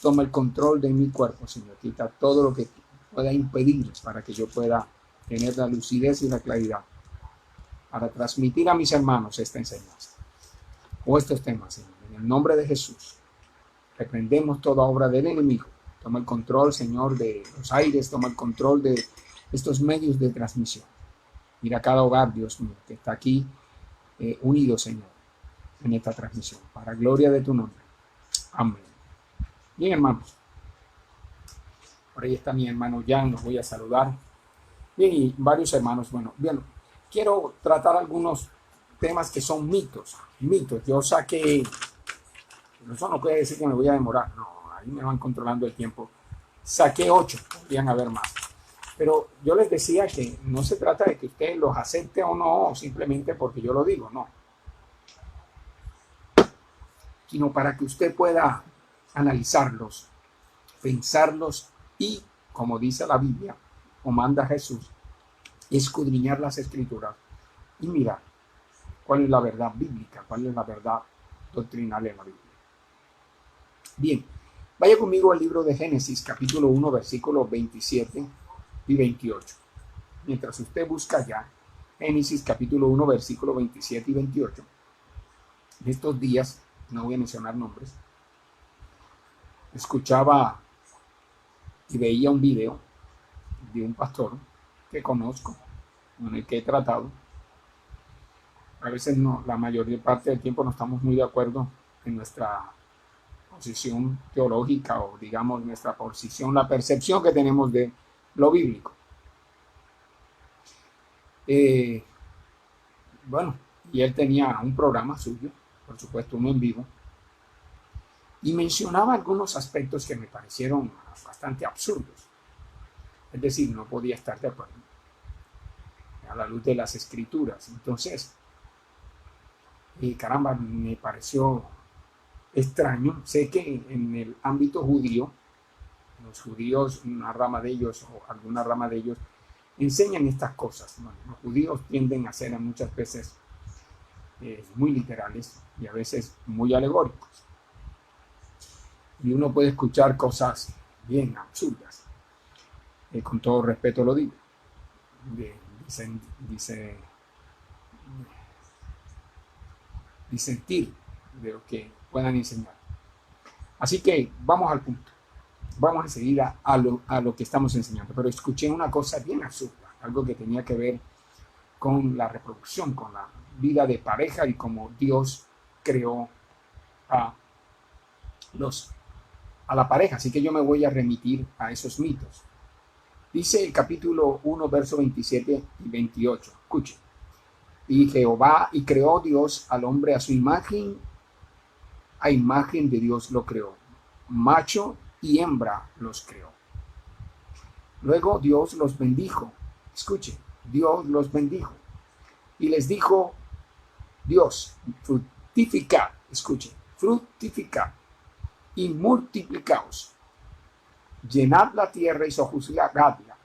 Toma el control de mi cuerpo, Señor. Quita todo lo que pueda impedir para que yo pueda tener la lucidez y la claridad para transmitir a mis hermanos esta enseñanza o estos temas, Señor. En el nombre de Jesús, reprendemos toda obra del enemigo. Toma el control, Señor, de los aires. Toma el control de estos medios de transmisión. Mira cada hogar, Dios mío, que está aquí unido, Señor, en esta transmisión. Para gloria de tu nombre. Amén. Bien, hermanos, por ahí está mi hermano Jan, los voy a saludar. Bien, y varios hermanos. Bueno, bien, quiero tratar algunos temas que son mitos. Yo saqué, eso no quiere decir que me voy a demorar, no, ahí me van controlando el tiempo. Saqué 8, podrían haber más. Pero yo les decía que no se trata de que usted los acepte o no, simplemente porque yo lo digo, no. Sino para que usted pueda analizarlos, pensarlos y, como dice la Biblia, o manda Jesús, escudriñar las Escrituras y mirar cuál es la verdad bíblica, cuál es la verdad doctrinal en la Biblia. Bien, vaya conmigo al libro de Génesis, capítulo 1, versículos 27 y 28. Mientras usted busca ya, Génesis, capítulo 1, versículos 27 y 28, en estos días, no voy a mencionar nombres, escuchaba y veía un video de un pastor que conozco, con el que he tratado. A veces no, la mayor parte del tiempo no estamos muy de acuerdo en nuestra posición teológica o digamos nuestra posición, la percepción que tenemos de lo bíblico. Bueno, y él tenía un programa suyo, por supuesto uno en vivo, y mencionaba algunos aspectos que me parecieron bastante absurdos. Es decir, no podía estar de acuerdo a la luz de las Escrituras. Entonces, caramba, me pareció extraño. Sé que en el ámbito judío, los judíos, una rama de ellos o alguna rama de ellos, enseñan estas cosas. Bueno, los judíos tienden a ser muchas veces muy literales y a veces muy alegóricos. Y uno puede escuchar cosas bien absurdas. Con todo respeto lo digo. Disentir de lo que puedan enseñar. Así que vamos al punto. Vamos enseguida a lo que estamos enseñando. Pero escuché una cosa bien absurda, algo que tenía que ver con la reproducción, con la vida de pareja y cómo Dios creó a la pareja. Así que yo me voy a remitir a esos mitos. Dice el capítulo 1, verso 27 y 28. Escuchen. Y Jehová, y creó Dios al hombre a su imagen, a imagen de Dios lo creó. Macho y hembra los creó. Luego Dios los bendijo. Escuchen, Dios los bendijo. Y les dijo, Dios, fructificad, escuchen, fructificad y multiplicaos. Llenad la tierra y sojuzgadla,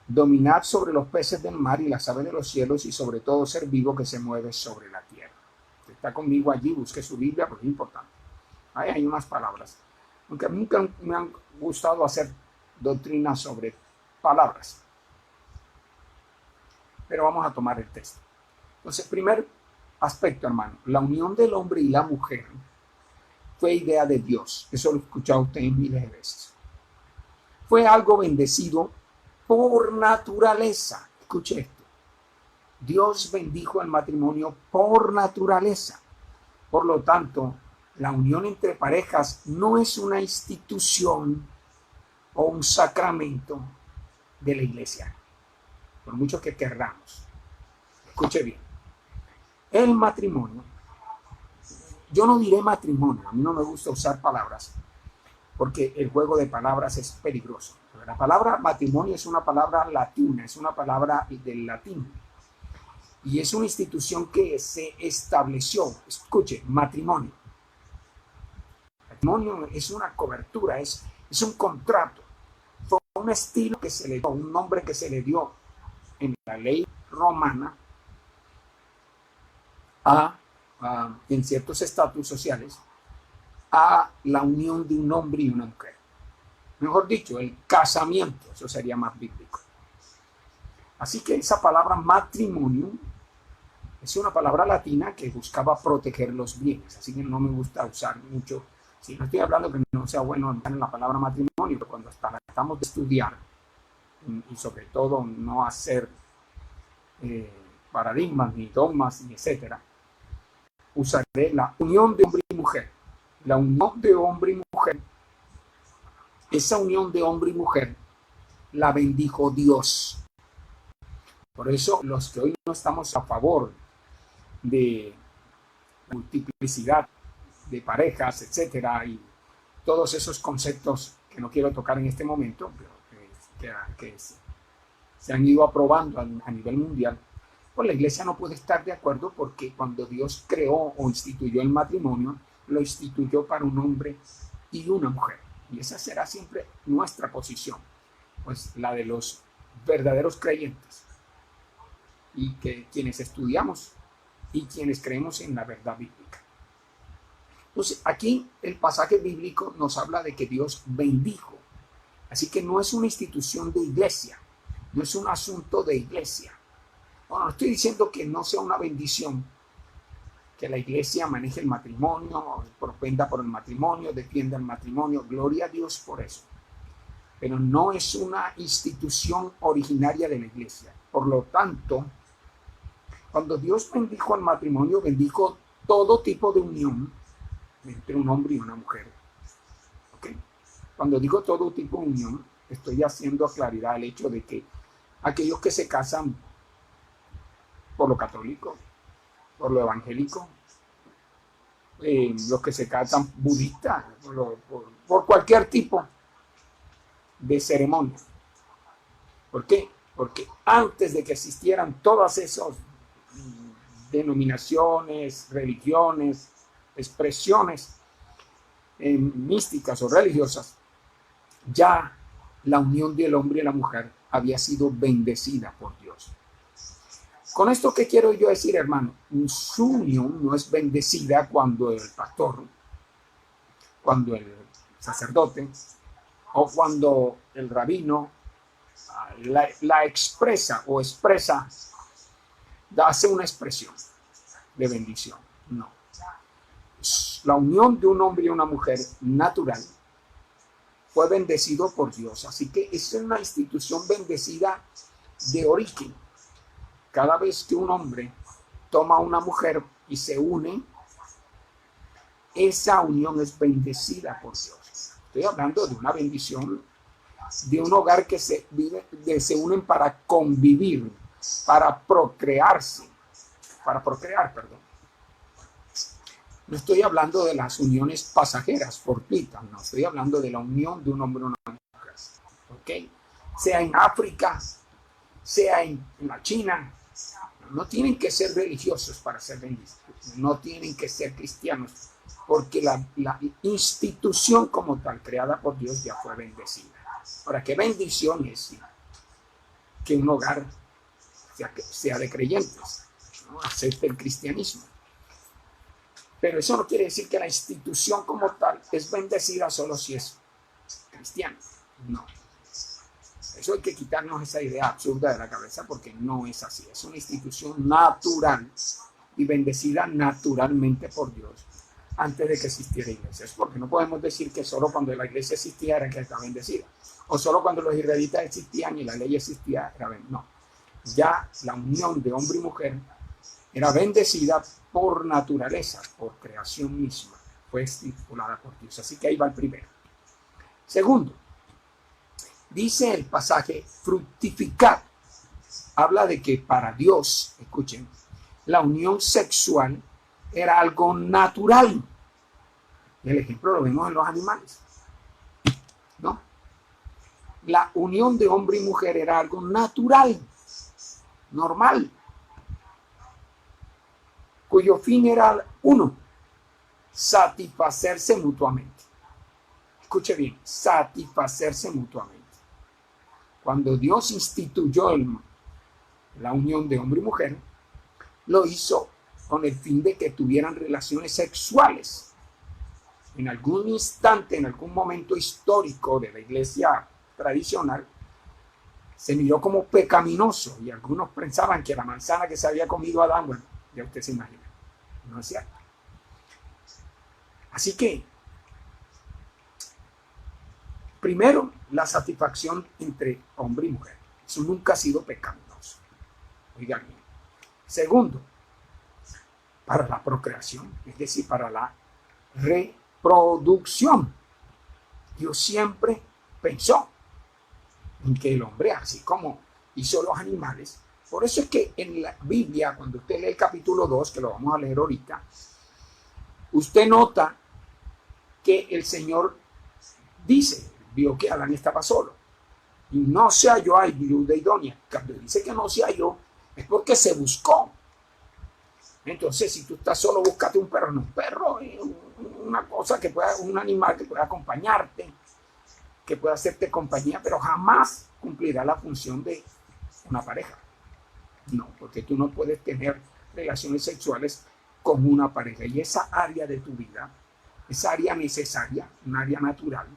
dominad sobre los peces del mar y las aves de los cielos y sobre todo ser vivo que se mueve sobre la tierra. Usted está conmigo allí, busque su Biblia porque es importante. Ahí hay unas palabras. Aunque nunca me han gustado hacer doctrina sobre palabras. Pero vamos a tomar el texto. Entonces, primer aspecto, hermano, la unión del hombre y la mujer fue idea de Dios. Eso lo he escuchado usted miles de veces. Fue algo bendecido por naturaleza. Escuche esto. Dios bendijo el matrimonio por naturaleza. Por lo tanto, la unión entre parejas no es una institución o un sacramento de la iglesia, por mucho que querramos. Escuche bien. El matrimonio, yo no diré matrimonio, a mí no me gusta usar palabras, porque el juego de palabras es peligroso. La palabra matrimonio es una palabra latina, es una palabra del latín. Y es una institución que se estableció. Escuche, matrimonio. Matrimonio es una cobertura, es un contrato. Fue un estilo que se le dio, un nombre que se le dio en la ley romana en ciertos estatus sociales a la unión de un hombre y una mujer. Mejor dicho, el casamiento, eso sería más bíblico. Así que esa palabra matrimonio es una palabra latina que buscaba proteger los bienes, así que no me gusta usar mucho. Si no estoy hablando que no sea bueno en la palabra matrimonio, pero cuando tratamos de estudiar y sobre todo no hacer paradigmas, ni dogmas, ni etcétera, usaré la unión de hombre y mujer. La unión de hombre y mujer, esa unión de hombre y mujer la bendijo Dios. Por eso los que hoy no estamos a favor de multiplicidad de parejas, etcétera, y todos esos conceptos que no quiero tocar en este momento, pero que se han ido aprobando a nivel mundial, pues la iglesia no puede estar de acuerdo, porque cuando Dios creó o instituyó el matrimonio, lo instituyó para un hombre y una mujer. Y esa será siempre nuestra posición, pues la de los verdaderos creyentes, y que quienes estudiamos y quienes creemos en la verdad bíblica. Entonces, aquí el pasaje bíblico nos habla de que Dios bendijo. Así que no es una institución de iglesia, no es un asunto de iglesia. Bueno, no estoy diciendo que no sea una bendición que la iglesia maneje el matrimonio, propenda por el matrimonio, defienda el matrimonio. Gloria a Dios por eso. Pero no es una institución originaria de la iglesia. Por lo tanto, cuando Dios bendijo al matrimonio, bendijo todo tipo de unión entre un hombre y una mujer. ¿Okay? Cuando digo todo tipo de unión, estoy haciendo claridad el hecho de que aquellos que se casan por lo católico, por lo evangélico, los que se casan budistas, por cualquier tipo de ceremonia. ¿Por qué? Porque antes de que existieran todas esas denominaciones, religiones, expresiones místicas o religiosas, ya la unión del hombre y la mujer había sido bendecida por Dios. Con esto, ¿qué quiero yo decir, hermano? Su unión no es bendecida cuando el pastor, cuando el sacerdote o cuando el rabino la expresa o expresa, hace una expresión de bendición. No. La unión de un hombre y una mujer natural fue bendecido por Dios. Así que es una institución bendecida de origen. Cada vez que un hombre toma a una mujer y se une, esa unión es bendecida por Dios. Estoy hablando de una bendición de un hogar que se unen para convivir, para procrear, perdón. No estoy hablando de las uniones pasajeras, fortuitas, no, estoy hablando de la unión de un hombre y una mujer. ¿Ok? Sea en África, sea en la China, no tienen que ser religiosos para ser bendecidos, no tienen que ser cristianos, porque la institución como tal, creada por Dios, ya fue bendecida. Ahora, qué bendición es que un hogar sea de creyentes, ¿no? Acepte el cristianismo. Pero eso no quiere decir que la institución como tal es bendecida solo si es cristiano. No. Eso hay que quitarnos esa idea absurda de la cabeza, porque no es así. Es una institución natural y bendecida naturalmente por Dios antes de que existiera iglesia. Porque no podemos decir que solo cuando la iglesia existía era que estaba bendecida, o solo cuando los israelitas existían y la ley existía era bendecida. No. Ya la unión de hombre y mujer era bendecida por naturaleza, por creación misma. Fue estipulada por Dios. Así que ahí va el primero. Segundo, dice el pasaje, fructificar. Habla de que para Dios, escuchen, la unión sexual era algo natural. El ejemplo lo vemos en los animales, ¿no? La unión de hombre y mujer era algo natural, normal, cuyo fin era uno, satisfacerse mutuamente. Escuche bien, satisfacerse mutuamente. Cuando Dios instituyó la unión de hombre y mujer, lo hizo con el fin de que tuvieran relaciones sexuales. En algún instante, en algún momento histórico de la iglesia tradicional, se miró como pecaminoso, y algunos pensaban que la manzana que se había comido Adán, bueno, ya usted se imagina, no es cierto. Así que, primero, la satisfacción entre hombre y mujer. Eso nunca ha sido pecaminoso. Oigan bien. Segundo, para la procreación, es decir, para la reproducción. Dios siempre pensó en que el hombre, así como hizo los animales, Por eso es que en la Biblia, cuando usted lee el capítulo 2, que lo vamos a leer ahorita, usted nota que el Señor dice, vio que Adán estaba solo y no se halló ayuda idónea. Cuando dice que no se halló, es porque se buscó. Entonces, si tú estás solo, búscate un perro. No, un perro es una cosa que pueda, un animal que pueda acompañarte, que pueda hacerte compañía, pero jamás cumplirá la función de una pareja. No, porque tú no puedes tener relaciones sexuales con una pareja. Y esa área de tu vida, esa área necesaria, un área natural,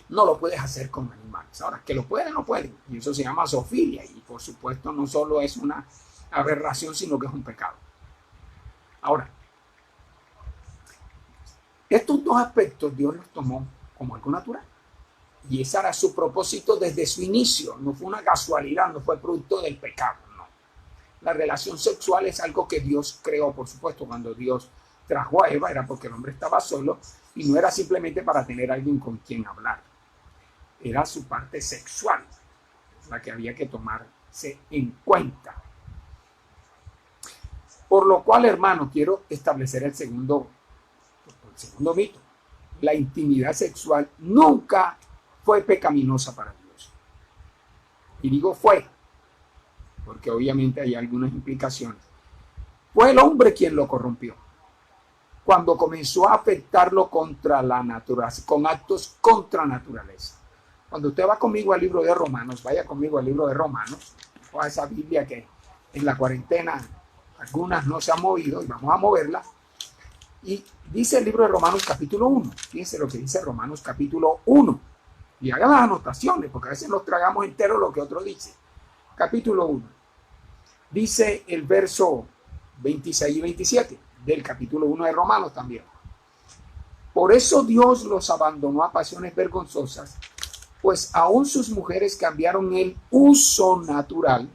no lo puedes hacer con animales. Ahora, que lo pueden, no pueden. Y eso se llama zoofilia. Y por supuesto no solo es una aberración, sino que es un pecado. Ahora, estos dos aspectos Dios los tomó como algo natural. Y ese era su propósito desde su inicio. No fue una casualidad, no fue producto del pecado, no. La relación sexual es algo que Dios creó, por supuesto. Cuando Dios trajo a Eva era porque el hombre estaba solo y no era simplemente para tener a alguien con quien hablar. Era su parte sexual la que había que tomarse en cuenta. Por lo cual, hermano, quiero establecer el segundo mito. La intimidad sexual nunca fue pecaminosa para Dios. Y digo fue, porque obviamente hay algunas implicaciones. Fue el hombre quien lo corrompió, cuando comenzó a afectarlo contra la naturaleza, con actos contra naturaleza. Cuando usted va conmigo al libro de Romanos, vaya conmigo al libro de Romanos, o a esa Biblia que en la cuarentena algunas no se han movido y vamos a moverla. Y dice el libro de Romanos capítulo 1. Fíjense lo que dice Romanos capítulo 1. Y hagan las anotaciones, porque a veces nos tragamos entero lo que otro dice. Capítulo 1. Dice el verso 26 y 27 del capítulo 1 de Romanos también. Por eso Dios los abandonó a pasiones vergonzosas, pues aún sus mujeres cambiaron el uso natural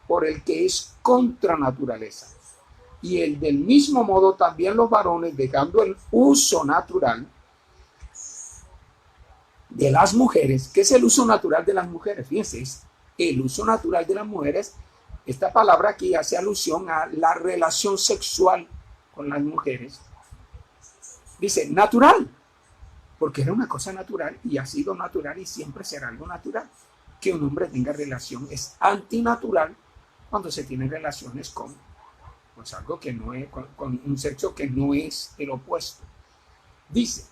por el que es contra naturaleza. Y el del mismo modo también los varones, dejando el uso natural de las mujeres. ¿Qué es el uso natural de las mujeres? Fíjense, es el uso natural de las mujeres. Esta palabra aquí hace alusión a la relación sexual con las mujeres. Dice natural, porque era una cosa natural y ha sido natural y siempre será algo natural. Que un hombre tenga relación es antinatural cuando se tiene relaciones con pues algo que no es, con un sexo que no es el opuesto. Dice,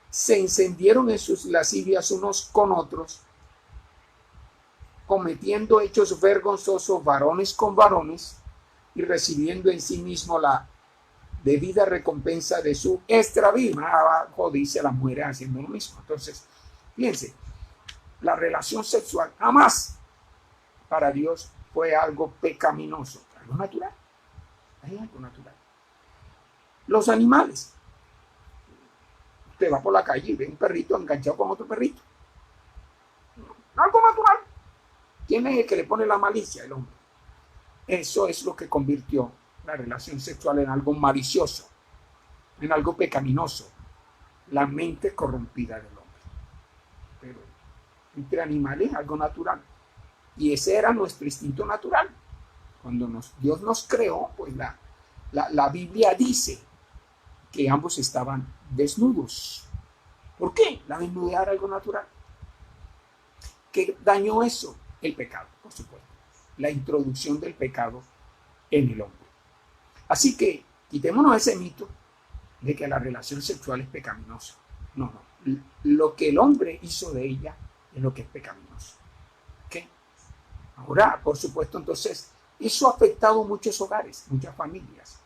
se encendieron en sus lascivias unos con otros, cometiendo hechos vergonzosos varones con varones y recibiendo en sí mismo la debida recompensa de su extravío. Abajo dice las mujeres haciendo lo mismo. Entonces, fíjense, la relación sexual jamás para Dios fue algo pecaminoso, algo natural. Es algo natural. Los animales. Usted va por la calle y ve un perrito enganchado con otro perrito. Algo natural. ¿Quién es el que le pone la malicia? El hombre. Eso es lo que convirtió la relación sexual en algo malicioso, en algo pecaminoso. La mente corrompida del hombre. Pero entre animales algo natural. Y ese era nuestro instinto natural. Cuando Dios nos creó, pues la Biblia dice que ambos estaban desnudos. ¿Por qué? La desnudez era algo natural. ¿Qué dañó eso? El pecado, por supuesto. La introducción del pecado en el hombre. Así que quitémonos ese mito de que la relación sexual es pecaminosa. No. Lo que el hombre hizo de ella es lo que es pecaminoso. ¿Ok? Ahora, por supuesto, entonces, eso ha afectado muchos hogares, muchas familias.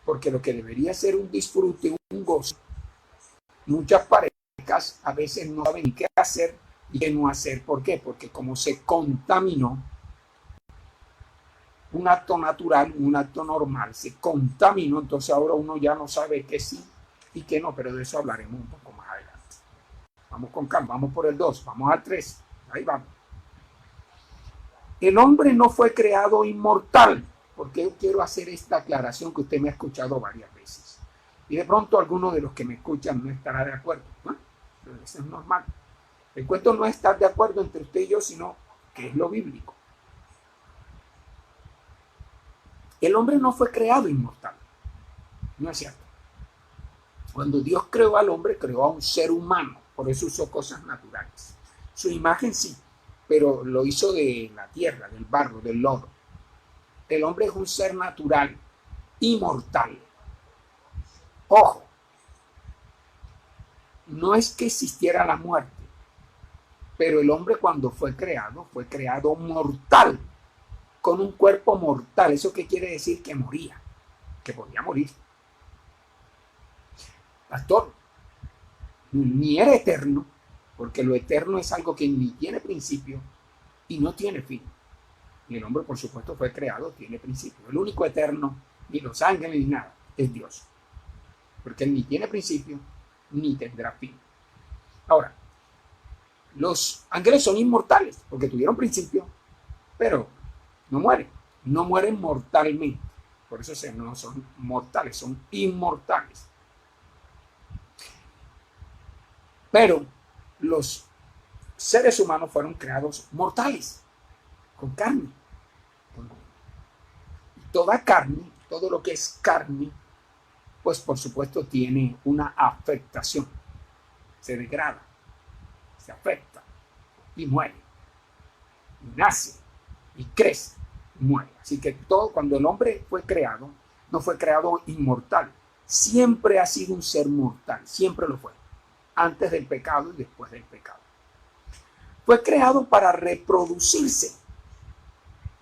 Porque lo que debería ser un disfrute, un gozo, muchas parejas a veces no saben qué hacer y qué no hacer. ¿Por qué? Porque como se contaminó un acto natural, un acto normal, se contaminó, entonces ahora uno ya no sabe qué sí y qué no, pero de eso hablaremos un poco más adelante. Vamos con calma, vamos por el 2, vamos al 3, ahí vamos. El hombre no fue creado inmortal. Porque yo quiero hacer esta aclaración que usted me ha escuchado varias veces. Y de pronto alguno de los que me escuchan no estará de acuerdo, ¿no? Pero eso es normal. El cuento no es estar de acuerdo entre usted y yo, sino que es lo bíblico. El hombre no fue creado inmortal. No es cierto. Cuando Dios creó al hombre, creó a un ser humano. Por eso usó cosas naturales. Su imagen sí, pero lo hizo de la tierra, del barro, del lodo. El hombre es un ser natural, inmortal. Ojo, no es que existiera la muerte, pero el hombre cuando fue creado mortal, con un cuerpo mortal. ¿Eso qué quiere decir? Que moría, que podía morir. Pastor, ni era eterno, porque lo eterno es algo que ni tiene principio y no tiene fin. Y el hombre, por supuesto, fue creado, tiene principio. El único eterno, ni los ángeles, ni nada, es Dios. Porque él ni tiene principio, ni tendrá fin. Ahora, los ángeles son inmortales, porque tuvieron principio, pero no mueren mortalmente. Por eso no son mortales, son inmortales. Pero los seres humanos fueron creados mortales, con carne. Toda carne, todo lo que es carne, pues por supuesto tiene una afectación. Se degrada, se afecta y muere. Y nace y crece y muere. Así que todo, cuando el hombre fue creado, no fue creado inmortal. Siempre ha sido un ser mortal, siempre lo fue. Antes del pecado y después del pecado. Fue creado para reproducirse,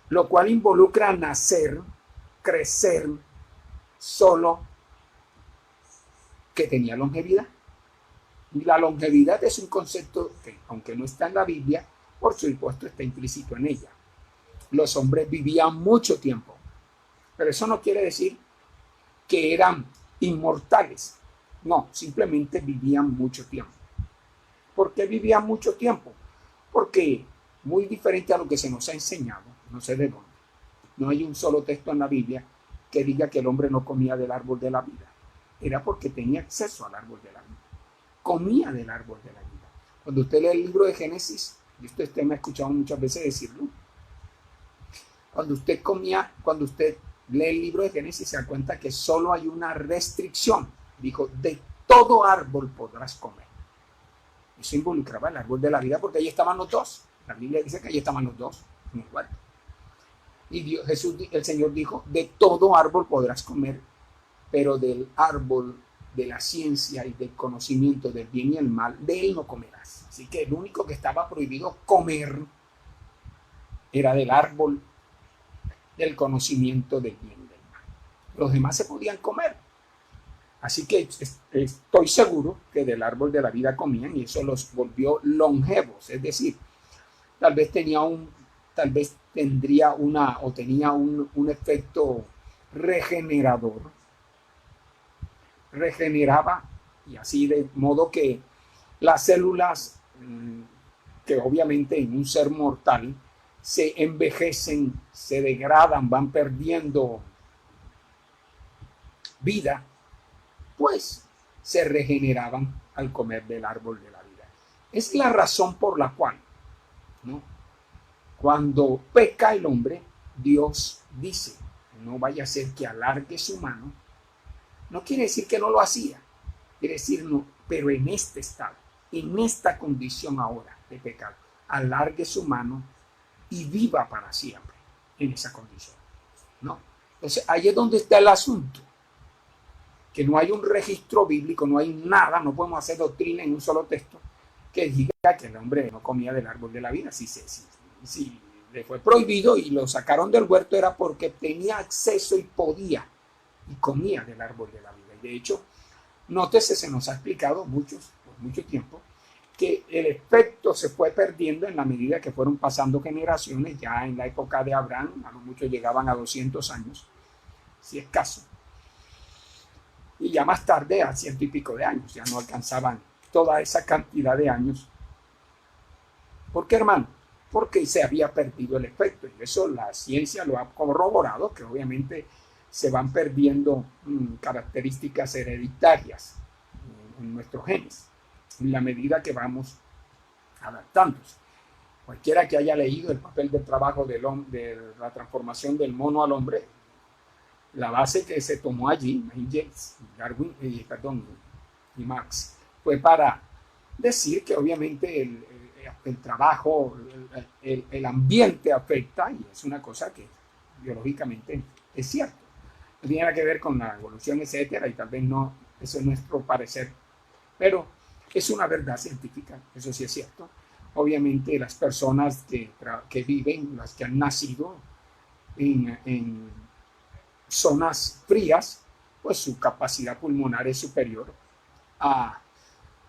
lo cual involucra nacer, crecer, solo que tenía longevidad. Y la longevidad es un concepto que, aunque no está en la Biblia, por supuesto está implícito en ella. Los hombres vivían mucho tiempo, pero eso no quiere decir que eran inmortales. No, simplemente vivían mucho tiempo. ¿Por qué vivían mucho tiempo? Porque muy diferente a lo que se nos ha enseñado, no sé de dónde, no hay un solo texto en la Biblia que diga que el hombre no comía del árbol de la vida. Era porque tenía acceso al árbol de la vida. Comía del árbol de la vida. Cuando usted lee el libro de Génesis, y usted me ha escuchado muchas veces decirlo, cuando usted lee el libro de Génesis se da cuenta que solo hay una restricción. Dijo, de todo árbol podrás comer. Eso involucraba el árbol de la vida porque ahí estaban los dos. La Biblia dice que ahí estaban los dos en el huerto. Y el Señor dijo, de todo árbol podrás comer, pero del árbol de la ciencia y del conocimiento del bien y el mal, de él no comerás. Así que el único que estaba prohibido comer era del árbol del conocimiento del bien y del mal. Los demás se podían comer. Así que estoy seguro que del árbol de la vida comían y eso los volvió longevos. Es decir, tal vez tenía un efecto regenerador. Regeneraba y así de modo que las células que obviamente en un ser mortal se envejecen, se degradan, van perdiendo vida, pues se regeneraban al comer del árbol de la vida. Es la razón por la cual, ¿no?, cuando peca el hombre, Dios dice, no vaya a ser que alargue su mano. No quiere decir que no lo hacía, quiere decir no, pero en este estado, en esta condición ahora de pecado, alargue su mano y viva para siempre en esa condición, ¿no? Entonces ahí es donde está el asunto. Que no hay un registro bíblico, no hay nada, no podemos hacer doctrina en un solo texto que diga que el hombre no comía del árbol de la vida. Si le fue prohibido y lo sacaron del huerto era porque tenía acceso y podía y comía del árbol de la vida. Y de hecho, nótese, se nos ha explicado por mucho tiempo que el efecto se fue perdiendo en la medida que fueron pasando generaciones. Ya en la época de Abraham, a lo mucho llegaban a 200 años, si escaso. Y ya más tarde a 100 y pico de años, ya no alcanzaban toda esa cantidad de años. ¿Por qué, hermano? Porque se había perdido el efecto. Y eso la ciencia lo ha corroborado, que obviamente se van perdiendo características hereditarias en nuestros genes, en la medida que vamos adaptándose. Cualquiera que haya leído el papel del trabajo de la transformación del mono al hombre, la base que se tomó allí, James, Darwin, y Marx, fue para decir que obviamente el trabajo, el ambiente afecta, y es una cosa que biológicamente es cierto. No tiene nada que ver con la evolución, etcétera, y tal vez no, eso es nuestro parecer, pero es una verdad científica, eso sí es cierto. Obviamente las personas que viven, las que han nacido en zonas frías, pues su capacidad pulmonar es superior a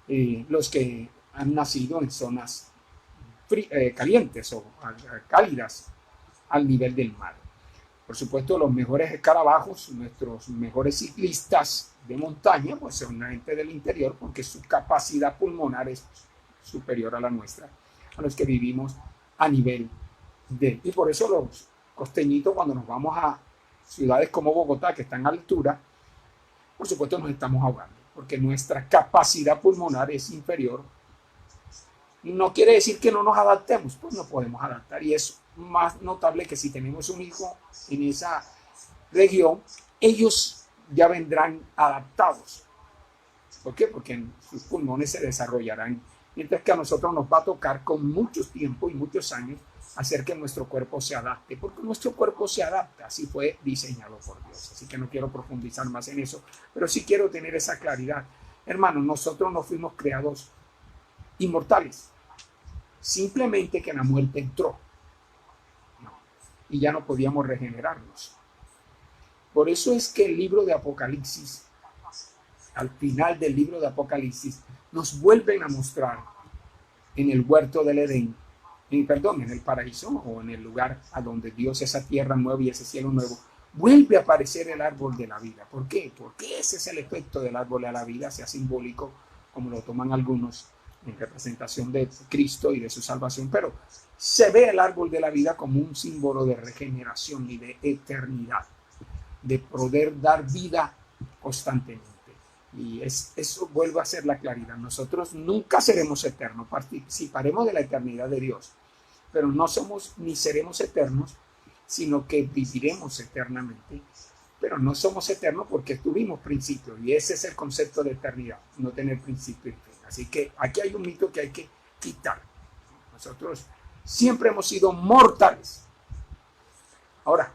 los que han nacido en zonas calientes o cálidas al nivel del mar. Por supuesto, los mejores escarabajos, nuestros mejores ciclistas de montaña, pues son la gente del interior, porque su capacidad pulmonar es superior a la nuestra, a los que vivimos a nivel de. Y por eso los costeñitos, cuando nos vamos a ciudades como Bogotá, que están a altura, por supuesto nos estamos ahogando, porque nuestra capacidad pulmonar es inferior. No quiere decir que no nos adaptemos, pues no podemos adaptar, y es más notable que si tenemos un hijo en esa región, ellos ya vendrán adaptados. ¿Por qué? Porque sus pulmones se desarrollarán, mientras que a nosotros nos va a tocar con mucho tiempo y muchos años hacer que nuestro cuerpo se adapte, porque nuestro cuerpo se adapta, así fue diseñado por Dios. Así que no quiero profundizar más en eso, pero sí quiero tener esa claridad. Hermanos, nosotros no fuimos creados inmortales, simplemente que la muerte entró, y ya no podíamos regenerarnos. Por eso es que el libro de Apocalipsis, al final del libro de Apocalipsis, nos vuelven a mostrar en el huerto del Edén, en el paraíso, o en el lugar a donde Dios, esa tierra nueva y ese cielo nuevo, vuelve a aparecer el árbol de la vida. ¿Por qué? Porque ese es el efecto del árbol de la vida, sea simbólico, como lo toman algunos, en representación de Cristo y de su salvación, pero se ve el árbol de la vida como un símbolo de regeneración y de eternidad, de poder dar vida constantemente. Y eso vuelve a ser la claridad. Nosotros nunca seremos eternos, participaremos de la eternidad de Dios, pero no somos ni seremos eternos, sino que viviremos eternamente. Pero no somos eternos porque tuvimos principio, y ese es el concepto de eternidad, no tener principio y fin. Así que aquí hay un mito que hay que quitar. Nosotros siempre hemos sido mortales. Ahora,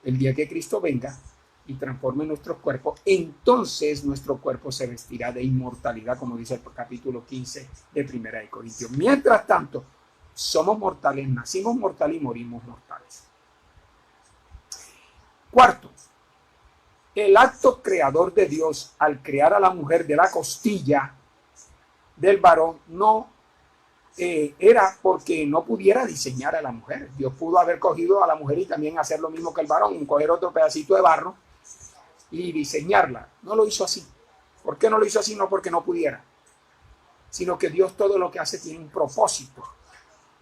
el día que Cristo venga y transforme nuestros cuerpos, entonces nuestro cuerpo se vestirá de inmortalidad, como dice el capítulo 15 de Primera de Corintios. Mientras tanto, somos mortales, nacimos mortales y morimos mortales. Cuarto, el acto creador de Dios al crear a la mujer de la costilla del varón no era porque no pudiera diseñar a la mujer. Dios pudo haber cogido a la mujer y también hacer lo mismo que el varón, coger otro pedacito de barro y diseñarla. No lo hizo así. ¿Por qué no lo hizo así? No porque no pudiera, sino que Dios todo lo que hace tiene un propósito.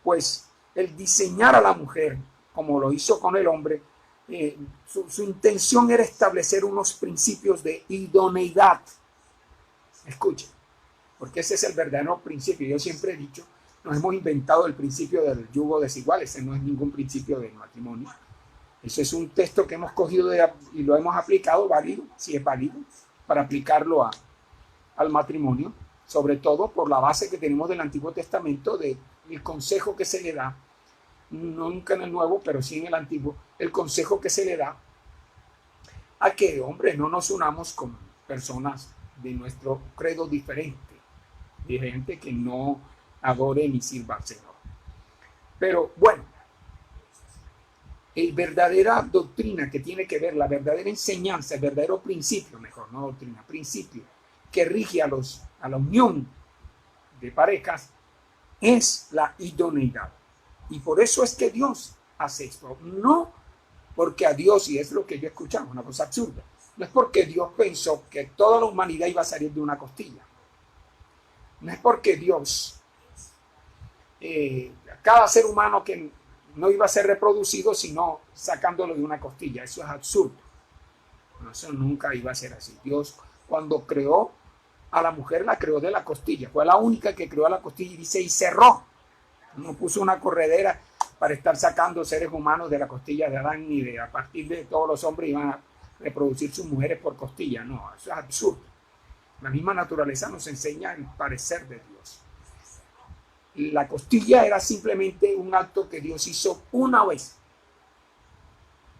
Pues el diseñar a la mujer, como lo hizo con el hombre, su intención era establecer unos principios de idoneidad. Escuchen, porque ese es el verdadero principio. Yo siempre he dicho, nos hemos inventado el principio del yugo desigual. Ese no es ningún principio del matrimonio. Ese es un texto que hemos cogido y lo hemos aplicado, válido, si es válido, para aplicarlo al matrimonio, sobre todo por la base que tenemos del Antiguo Testamento, del consejo que se le da, nunca en el Nuevo, pero sí en el Antiguo, el consejo que se le da a que, hombre, no nos unamos con personas de nuestro credo diferente, de gente que no adore ni sirva al Señor. Pero bueno, la verdadera doctrina que tiene que ver, la verdadera enseñanza, el verdadero principio, mejor, no doctrina, principio, que rige a la unión de parejas, es la idoneidad. Y por eso es que Dios hace esto. No porque a Dios, y es lo que yo he escuchado, una cosa absurda, no es porque Dios pensó que toda la humanidad iba a salir de una costilla. No es porque Dios, cada ser humano que no iba a ser reproducido, sino sacándolo de una costilla. Eso es absurdo. No, eso nunca iba a ser así. Dios, cuando creó a la mujer la creó de la costilla. Fue la única que creó a la costilla y dice, y cerró. No puso una corredera para estar sacando seres humanos de la costilla de Adán, ni de a partir de todos los hombres iban a reproducir sus mujeres por costilla. No, eso es absurdo. La misma naturaleza nos enseña el parecer de Dios. La costilla era simplemente un acto que Dios hizo una vez.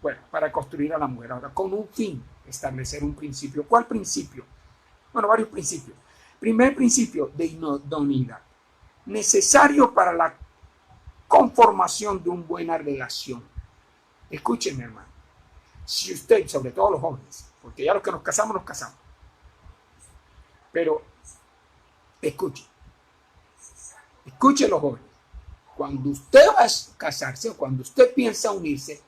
Bueno, para construir a la mujer. Ahora, con un fin, establecer un principio. ¿Cuál principio? Bueno, varios principios. Primer principio, de idoneidad. Necesario para la conformación de una buena relación. Escúchenme, hermano. Si usted, sobre todo los jóvenes, porque ya los que nos casamos, pero escuche los jóvenes. Cuando usted va a casarse o cuando usted piensa unirse,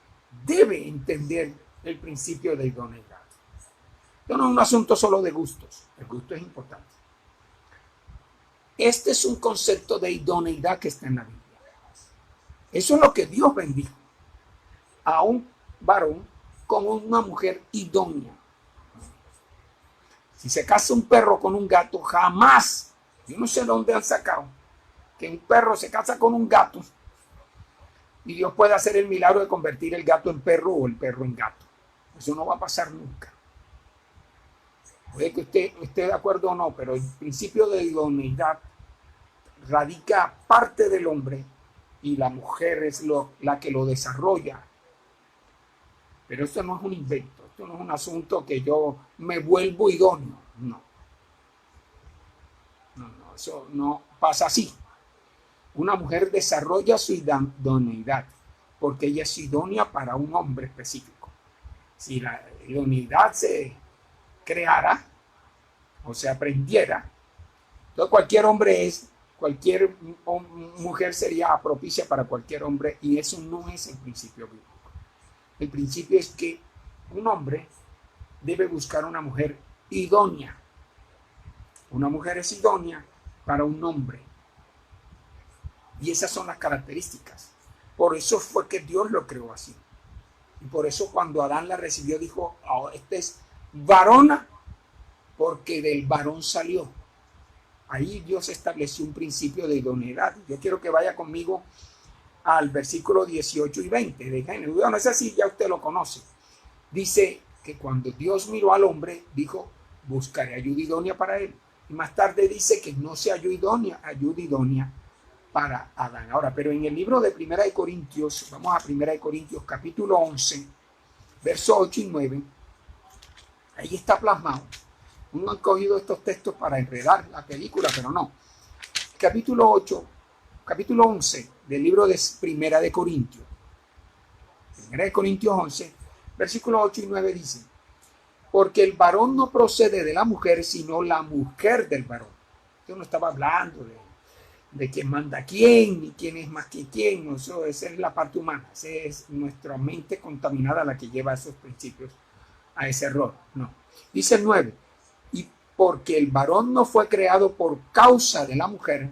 debe entender el principio de idoneidad. Esto no es un asunto solo de gustos. El gusto es importante. Este es un concepto de idoneidad que está en la Biblia. Eso es lo que Dios bendijo a un varón con una mujer idónea. Si se casa un perro con un gato, jamás, yo no sé dónde han sacado, que un perro se casa con un gato y Dios puede hacer el milagro de convertir el gato en perro o el perro en gato. Eso no va a pasar nunca. Puede que usted esté de acuerdo o no, pero el principio de idoneidad radica parte del hombre y la mujer es la que lo desarrolla. Pero esto no es un invento, esto no es un asunto que yo me vuelvo idóneo. No, eso no pasa así. Una mujer desarrolla su idoneidad porque ella es idónea para un hombre específico. Si la idoneidad se creara o se aprendiera, entonces cualquier mujer sería propicia para cualquier hombre y eso no es el principio bíblico. El principio es que un hombre debe buscar una mujer idónea. Una mujer es idónea para un hombre. Y esas son las características. Por eso fue que Dios lo creó así. Y por eso cuando Adán la recibió dijo, oh, esta es varona porque del varón salió. Ahí Dios estableció un principio de idoneidad. Yo quiero que vaya conmigo al versículo 18 y 20 de Génesis. Bueno, es así, ya usted lo conoce. Dice que cuando Dios miró al hombre, dijo, buscaré ayuda idónea para él. Y más tarde dice que no se halló ayuda idónea para Adán. Ahora, pero en el libro de Primera de Corintios, vamos a Primera de Corintios, capítulo 11, versos 8 y 9, ahí está plasmado. Uno ha cogido estos textos para enredar la película, pero no. Capítulo 11 del libro de Primera de Corintios. Primera de Corintios 11, versículos 8 y 9 dice, porque el varón no procede de la mujer, sino la mujer del varón. Yo no estaba hablando de quién manda quién, ni quién es más que quién. No, esa es la parte humana. Esa es nuestra mente contaminada la que lleva a esos principios, a ese error. No. Dice el 9, y porque el varón no fue creado por causa de la mujer,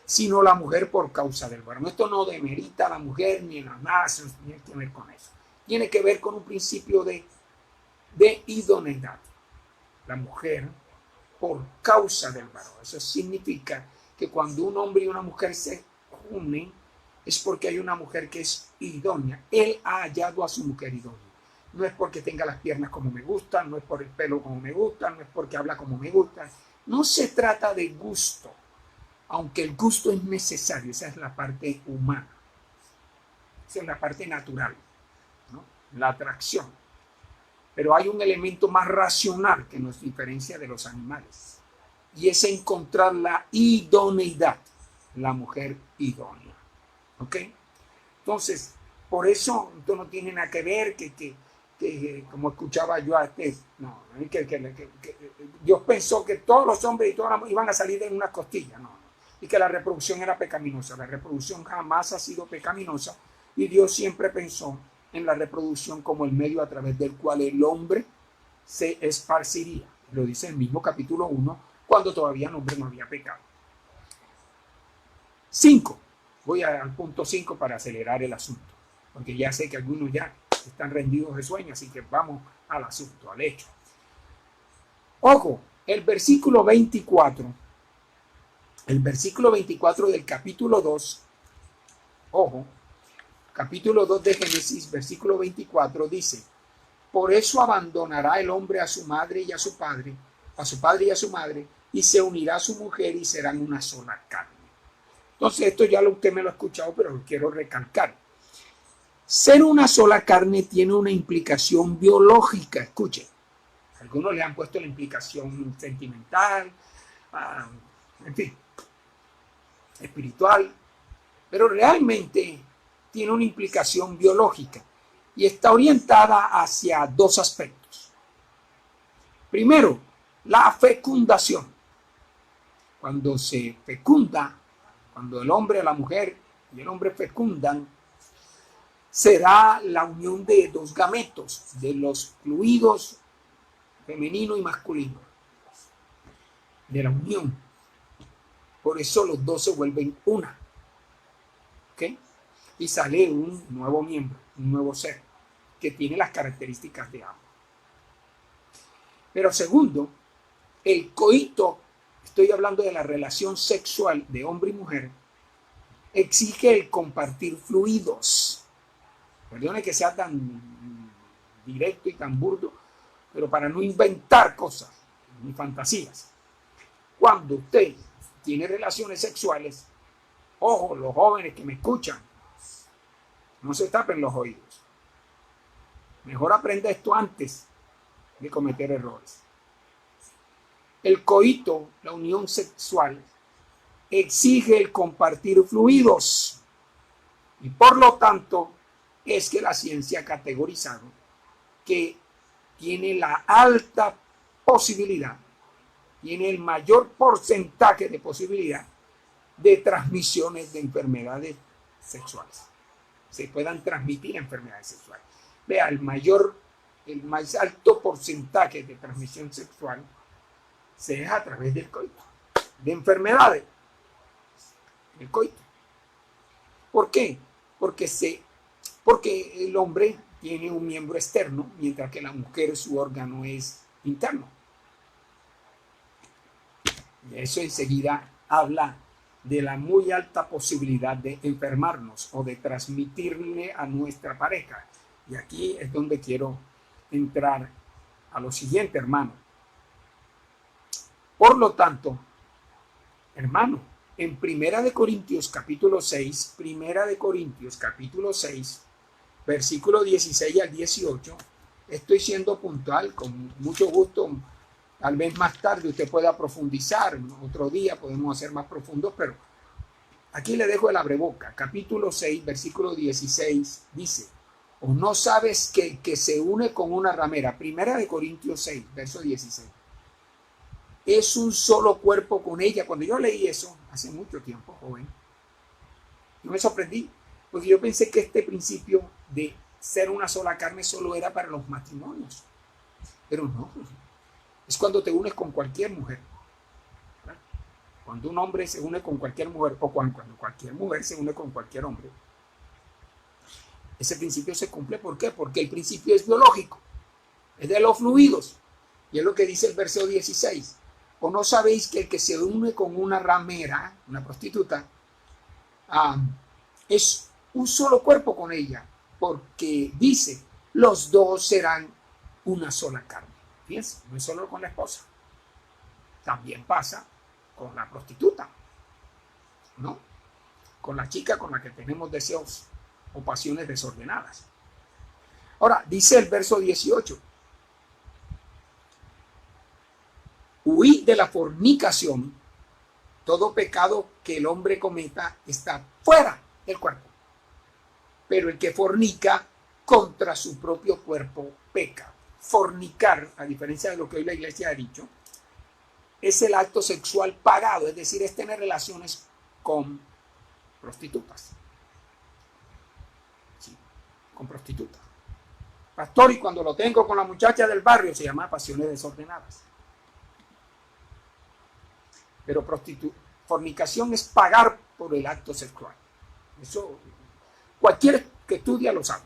sino la mujer por causa del varón. Esto no demerita a la mujer ni en las naciones, tiene que ver con eso. Tiene que ver con un principio de idoneidad. La mujer por causa del varón. Eso significa que cuando un hombre y una mujer se unen, es porque hay una mujer que es idónea. Él ha hallado a su mujer idónea. No es porque tenga las piernas como me gustan, no es por el pelo como me gusta, no es porque habla como me gusta. No se trata de gusto, aunque el gusto es necesario. Esa es la parte humana. Esa es la parte natural, ¿no? La atracción. Pero hay un elemento más racional que nos diferencia de los animales. Y es encontrar la idoneidad, la mujer idónea. ¿Ok? Entonces, por eso esto no tiene nada que ver que como escuchaba yo a Dios pensó que todos los hombres y todas las mujeres iban a salir en una costilla. No. Y que la reproducción era pecaminosa. La reproducción jamás ha sido pecaminosa. Y Dios siempre pensó en la reproducción como el medio a través del cual el hombre se esparciría. Lo dice el mismo capítulo 1, cuando todavía el hombre no había pecado. 5. Voy al punto 5 para acelerar el asunto, porque ya sé que algunos ya están rendidos de sueño, así que vamos al asunto, al hecho. Ojo, el versículo 24 del capítulo 2, ojo, capítulo 2 de Génesis, versículo 24 dice: por eso abandonará el hombre a su madre y a su padre y a su madre, y se unirá a su mujer y serán una sola carne. Entonces esto ya usted me lo ha escuchado, pero lo quiero recalcar. Ser una sola carne tiene una implicación biológica, escuchen. Algunos le han puesto la implicación sentimental, en fin, espiritual, pero realmente tiene una implicación biológica y está orientada hacia dos aspectos. Primero, la fecundación. Cuando se fecunda, cuando el hombre, la mujer y el hombre fecundan, será la unión de dos gametos, de los fluidos femenino y masculino, de la unión. Por eso los dos se vuelven una. ¿Ok? Y sale un nuevo miembro, un nuevo ser, que tiene las características de ambos. Pero segundo, el coito, estoy hablando de la relación sexual de hombre y mujer, exige el compartir fluidos. Perdone que sea tan directo y tan burdo, pero para no inventar cosas ni fantasías. Cuando usted tiene relaciones sexuales, ojo, los jóvenes que me escuchan, no se tapen los oídos. Mejor aprenda esto antes de cometer errores. El coito, la unión sexual, exige el compartir fluidos y por lo tanto es que la ciencia ha categorizado que tiene la alta posibilidad, tiene el mayor porcentaje de posibilidad de transmisiones de enfermedades sexuales. Se puedan transmitir enfermedades sexuales. Vea, el más alto porcentaje de transmisión sexual se es a través del coito, de enfermedades, el coito. ¿Por qué? Porque el hombre tiene un miembro externo, mientras que la mujer su órgano es interno. Y eso enseguida habla de la muy alta posibilidad de enfermarnos o de transmitirle a nuestra pareja. Y aquí es donde quiero entrar a lo siguiente, hermano. Por lo tanto, hermano, en Primera de Corintios capítulo 6, versículo 16 al 18, estoy siendo puntual, con mucho gusto. Tal vez más tarde usted pueda profundizar, otro día podemos hacer más profundos, pero aquí le dejo el abreboca. Capítulo 6, versículo 16 dice: ¿o no sabes que el que se une con una ramera? Primera de Corintios 6, verso 16. Es un solo cuerpo con ella. Cuando yo leí eso, hace mucho tiempo, joven, yo me sorprendí, porque yo pensé que este principio de ser una sola carne solo era para los matrimonios. Pero no. Es cuando te unes con cualquier mujer. ¿Verdad? Cuando un hombre se une con cualquier mujer, o cuando cualquier mujer se une con cualquier hombre, ese principio se cumple. ¿Por qué? Porque el principio es biológico, es de los fluidos. Y es lo que dice el verso 16. ¿O no sabéis que el que se une con una ramera, una prostituta, es un solo cuerpo con ella? Porque dice, los dos serán una sola carne. Fíjense, no es solo con la esposa. También pasa con la prostituta, ¿no? Con la chica con la que tenemos deseos o pasiones desordenadas. Ahora, dice el verso 18. Huid de la fornicación. Todo pecado que el hombre cometa está fuera del cuerpo. Pero el que fornica contra su propio cuerpo peca. Fornicar, a diferencia de lo que hoy la iglesia ha dicho, es el acto sexual pagado, es decir, es tener relaciones con prostitutas. Sí, con prostitutas. Pastor, y cuando lo tengo con la muchacha del barrio, se llama pasiones desordenadas. Pero fornicación es pagar por el acto sexual. Eso cualquiera que estudia lo sabe.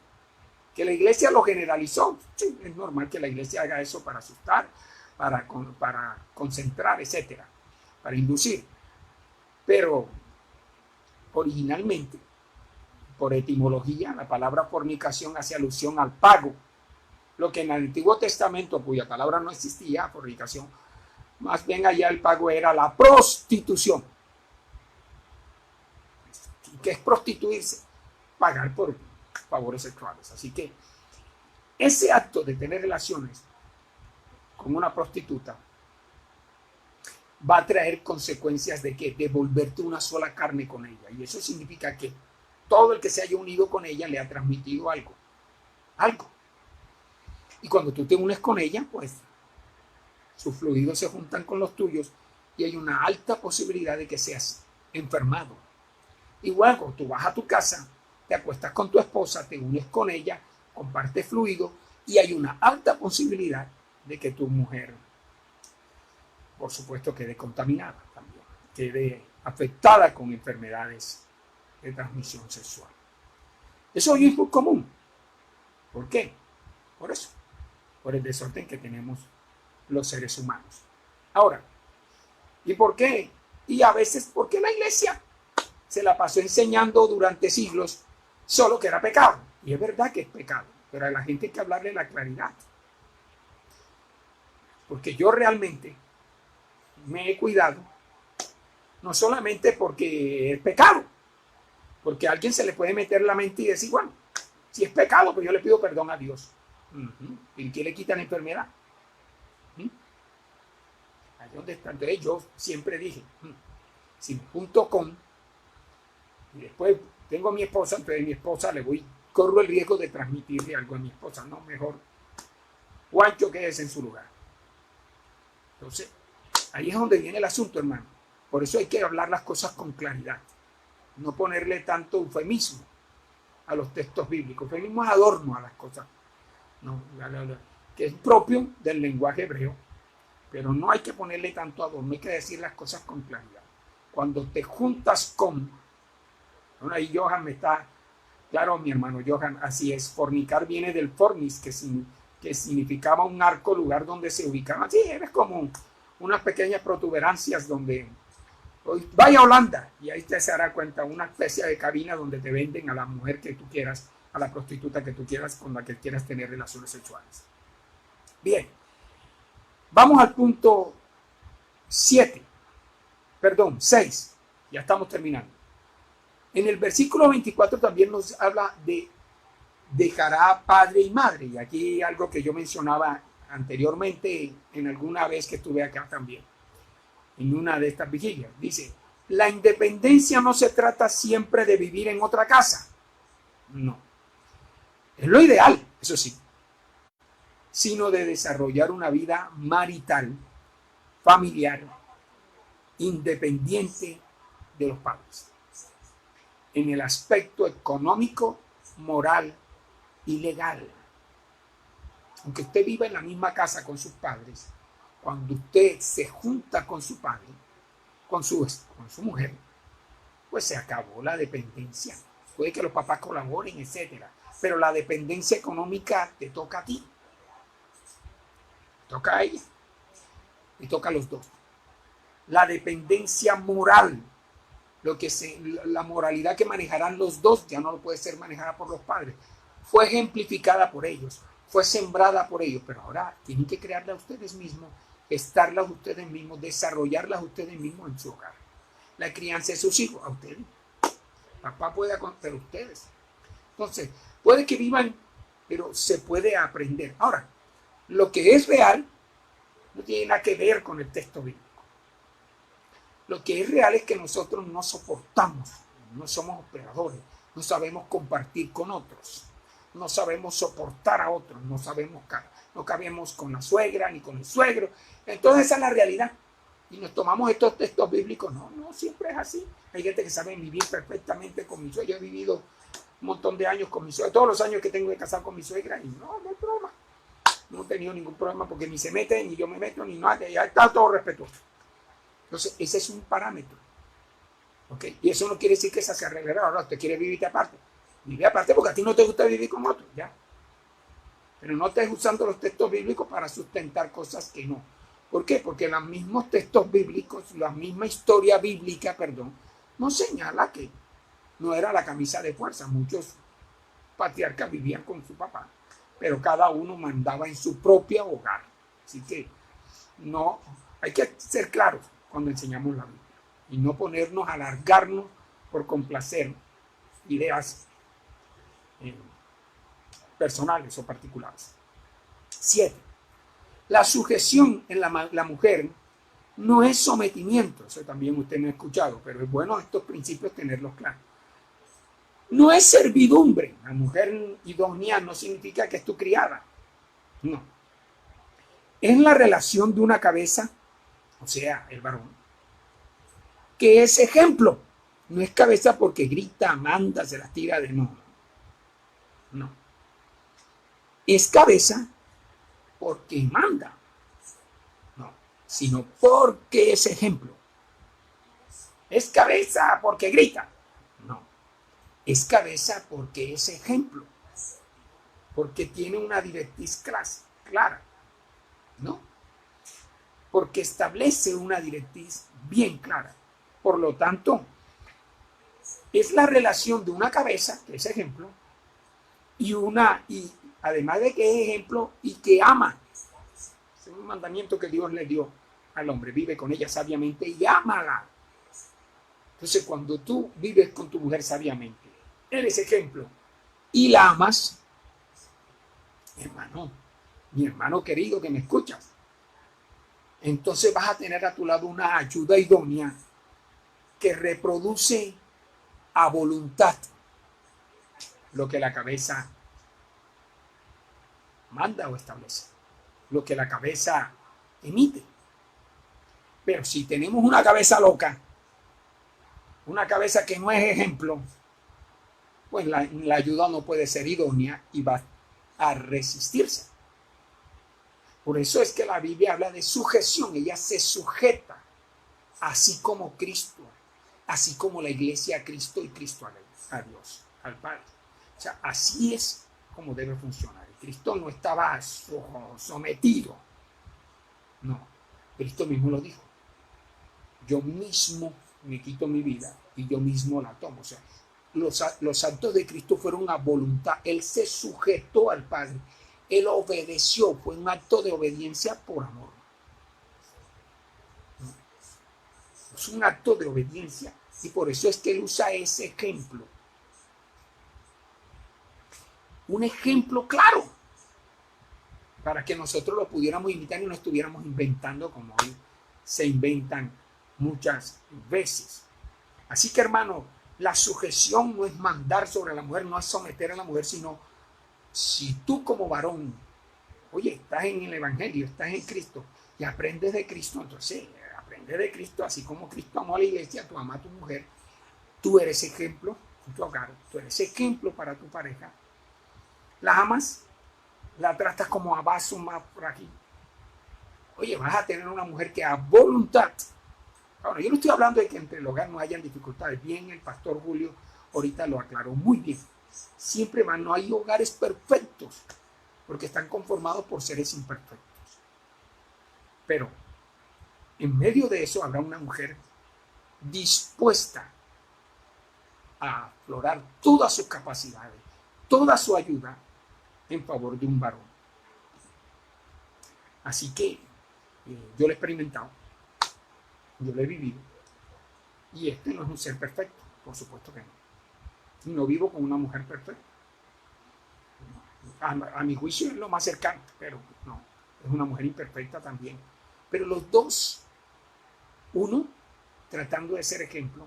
Que la iglesia lo generalizó, sí, es normal que la iglesia haga eso para asustar, para concentrar, etcétera, para inducir. Pero originalmente, por etimología, la palabra fornicación hace alusión al pago. Lo que en el Antiguo Testamento, cuya palabra no existía, fornicación, más bien allá el pago era la prostitución. ¿Qué es prostituirse? Pagar por favores sexuales. Así que ese acto de tener relaciones con una prostituta va a traer consecuencias de que de volverte una sola carne con ella. Y eso significa que todo el que se haya unido con ella le ha transmitido algo. Y cuando tú te unes con ella, pues sus fluidos se juntan con los tuyos y hay una alta posibilidad de que seas enfermado. Igual cuando tú vas a tu casa, te acuestas con tu esposa, te unes con ella, compartes fluido y hay una alta posibilidad de que tu mujer, por supuesto, quede contaminada también, quede afectada con enfermedades de transmisión sexual. Eso hoy es muy común. ¿Por qué? Por eso, por el desorden que tenemos los seres humanos. Ahora, ¿y por qué? Y a veces, ¿por qué la iglesia se la pasó enseñando durante siglos solo que era pecado? Y es verdad que es pecado, pero a la gente hay que hablarle la claridad. Porque yo realmente me he cuidado, no solamente porque es pecado, porque a alguien se le puede meter la mente y decir, bueno, si es pecado, pues yo le pido perdón a Dios. ¿Y quién le quita la enfermedad? Ahí donde está. Entonces yo siempre dije, sin .com, y después tengo a mi esposa, entonces a mi esposa corro el riesgo de transmitirle algo a mi esposa. No, mejor Juancho quédese en su lugar. Entonces, ahí es donde viene el asunto, hermano. Por eso hay que hablar las cosas con claridad. No ponerle tanto eufemismo a los textos bíblicos. Eufemismo es adorno a las cosas. No, que es propio del lenguaje hebreo. Pero no hay que ponerle tanto adorno. Hay que decir las cosas con claridad. Cuando te juntas con... Bueno, ahí Johan me está... Claro, mi hermano Johan, así es. Fornicar viene del fornis, que significaba un arco, lugar donde se ubicaba. Sí, eres como unas pequeñas protuberancias donde... Vaya a Holanda y ahí te se dará cuenta, una especie de cabina donde te venden a la mujer que tú quieras, a la prostituta que tú quieras, con la que quieras tener relaciones sexuales. Bien, vamos al punto 6. Ya estamos terminando. En el versículo 24 también nos habla de dejará padre y madre, y aquí algo que yo mencionaba anteriormente en alguna vez que estuve acá también, en una de estas vigilias. Dice, la independencia no se trata siempre de vivir en otra casa. No. Es lo ideal, eso sí. Sino de desarrollar una vida marital, familiar, independiente de los padres. En el aspecto económico, moral y legal. Aunque usted viva en la misma casa con sus padres, cuando usted se junta con su padre, con su mujer, pues se acabó la dependencia. Puede que los papás colaboren, etcétera, pero la dependencia económica te toca a ti. Toca a ella. Y toca a los dos. La dependencia moral, la moralidad que manejarán los dos, ya no lo puede ser manejada por los padres. Fue ejemplificada por ellos, fue sembrada por ellos, pero ahora tienen que crearla ustedes mismos, estarlas ustedes mismos, desarrollarlas ustedes mismos en su hogar. La crianza de sus hijos, a ustedes. Papá puede pero ustedes. Entonces, puede que vivan, pero se puede aprender. Ahora, lo que es real no tiene nada que ver con el texto bíblico. Lo que es real es que nosotros no soportamos, no somos operadores, no sabemos compartir con otros, no sabemos soportar a otros, no cabemos con la suegra ni con el suegro. Entonces esa es la realidad. Y nos tomamos estos textos bíblicos. No siempre es así. Hay gente que sabe vivir perfectamente con mi suegra. Yo he vivido un montón de años con mi suegra, todos los años que tengo de casar con mi suegra, y no hay problema. No he tenido ningún problema porque ni se mete, ni yo me meto, ni nada, ya está todo respetuoso. Entonces, ese es un parámetro. ¿Ok? Y eso no quiere decir que esa se arreglará. Ahora, usted quiere vivir aparte. Vive aparte porque a ti no te gusta vivir con otro, ya. Pero no estés usando los textos bíblicos para sustentar cosas que no. ¿Por qué? Porque los mismos textos bíblicos, la misma historia bíblica, perdón, nos señala que no era la camisa de fuerza. Muchos patriarcas vivían con su papá, pero cada uno mandaba en su propio hogar. Así que no, hay que ser claros cuando enseñamos la Biblia y no ponernos a alargarnos por complacer ideas personales o particulares. 7. La sujeción en la mujer no es sometimiento. Eso también usted no ha escuchado, pero es bueno estos principios tenerlos claros. No es servidumbre. La mujer idónea no significa que es tu criada. No. Es la relación de una cabeza, o sea, el varón, que es ejemplo. No es cabeza porque grita, manda, se la tira de no. No. Es cabeza porque manda. No. Sino porque es ejemplo. Es cabeza porque grita. No. Es cabeza porque es ejemplo. Porque tiene una directriz clara. ¿No? Porque establece una directriz bien clara. Por lo tanto, es la relación de una cabeza, que es ejemplo, y además de que es ejemplo y que ama. Es un mandamiento que Dios le dio al hombre. Vive con ella sabiamente y ámala. Entonces, cuando tú vives con tu mujer sabiamente, eres ejemplo y la amas, hermano, mi hermano querido que me escuchas, entonces vas a tener a tu lado una ayuda idónea que reproduce a voluntad lo que la cabeza manda o establece, lo que la cabeza emite. Pero si tenemos una cabeza loca, una cabeza que no es ejemplo, pues la ayuda no puede ser idónea y va a resistirse. Por eso es que la Biblia habla de sujeción. Ella se sujeta, así como Cristo, así como la iglesia a Cristo y Cristo a Dios, al Padre. O sea, así es como debe funcionar. Cristo no estaba sometido. No, Cristo mismo lo dijo. Yo mismo me quito mi vida y yo mismo la tomo. O sea, los actos de Cristo fueron a voluntad. Él se sujetó al Padre. Él obedeció. Fue un acto de obediencia por amor. Es un acto de obediencia. Y por eso es que él usa ese ejemplo. Un ejemplo claro. Para que nosotros lo pudiéramos imitar y no estuviéramos inventando como hoy se inventan muchas veces. Así que, hermano, la sujeción no es mandar sobre la mujer, no es someter a la mujer, sino si tú como varón, oye, estás en el Evangelio, estás en Cristo y aprendes de Cristo, entonces aprende de Cristo, así como Cristo amó a la iglesia, tú amas a tu mujer, tú eres ejemplo en tu hogar, tú eres ejemplo para tu pareja, la amas, la tratas como a vaso más frágil. Oye, vas a tener una mujer que a voluntad. Ahora, yo no estoy hablando de que entre el hogar no hayan dificultades. Bien, el pastor Julio ahorita lo aclaró muy bien. Siempre más, no hay hogares perfectos, porque están conformados por seres imperfectos. Pero en medio de eso habrá una mujer dispuesta a aflorar todas sus capacidades, toda su ayuda en favor de un varón. Así que yo lo he experimentado, yo lo he vivido, y este no es un ser perfecto, por supuesto que no. No vivo con una mujer perfecta. A mi juicio es lo más cercano, pero no, es una mujer imperfecta también. Pero los dos, uno tratando de ser ejemplo,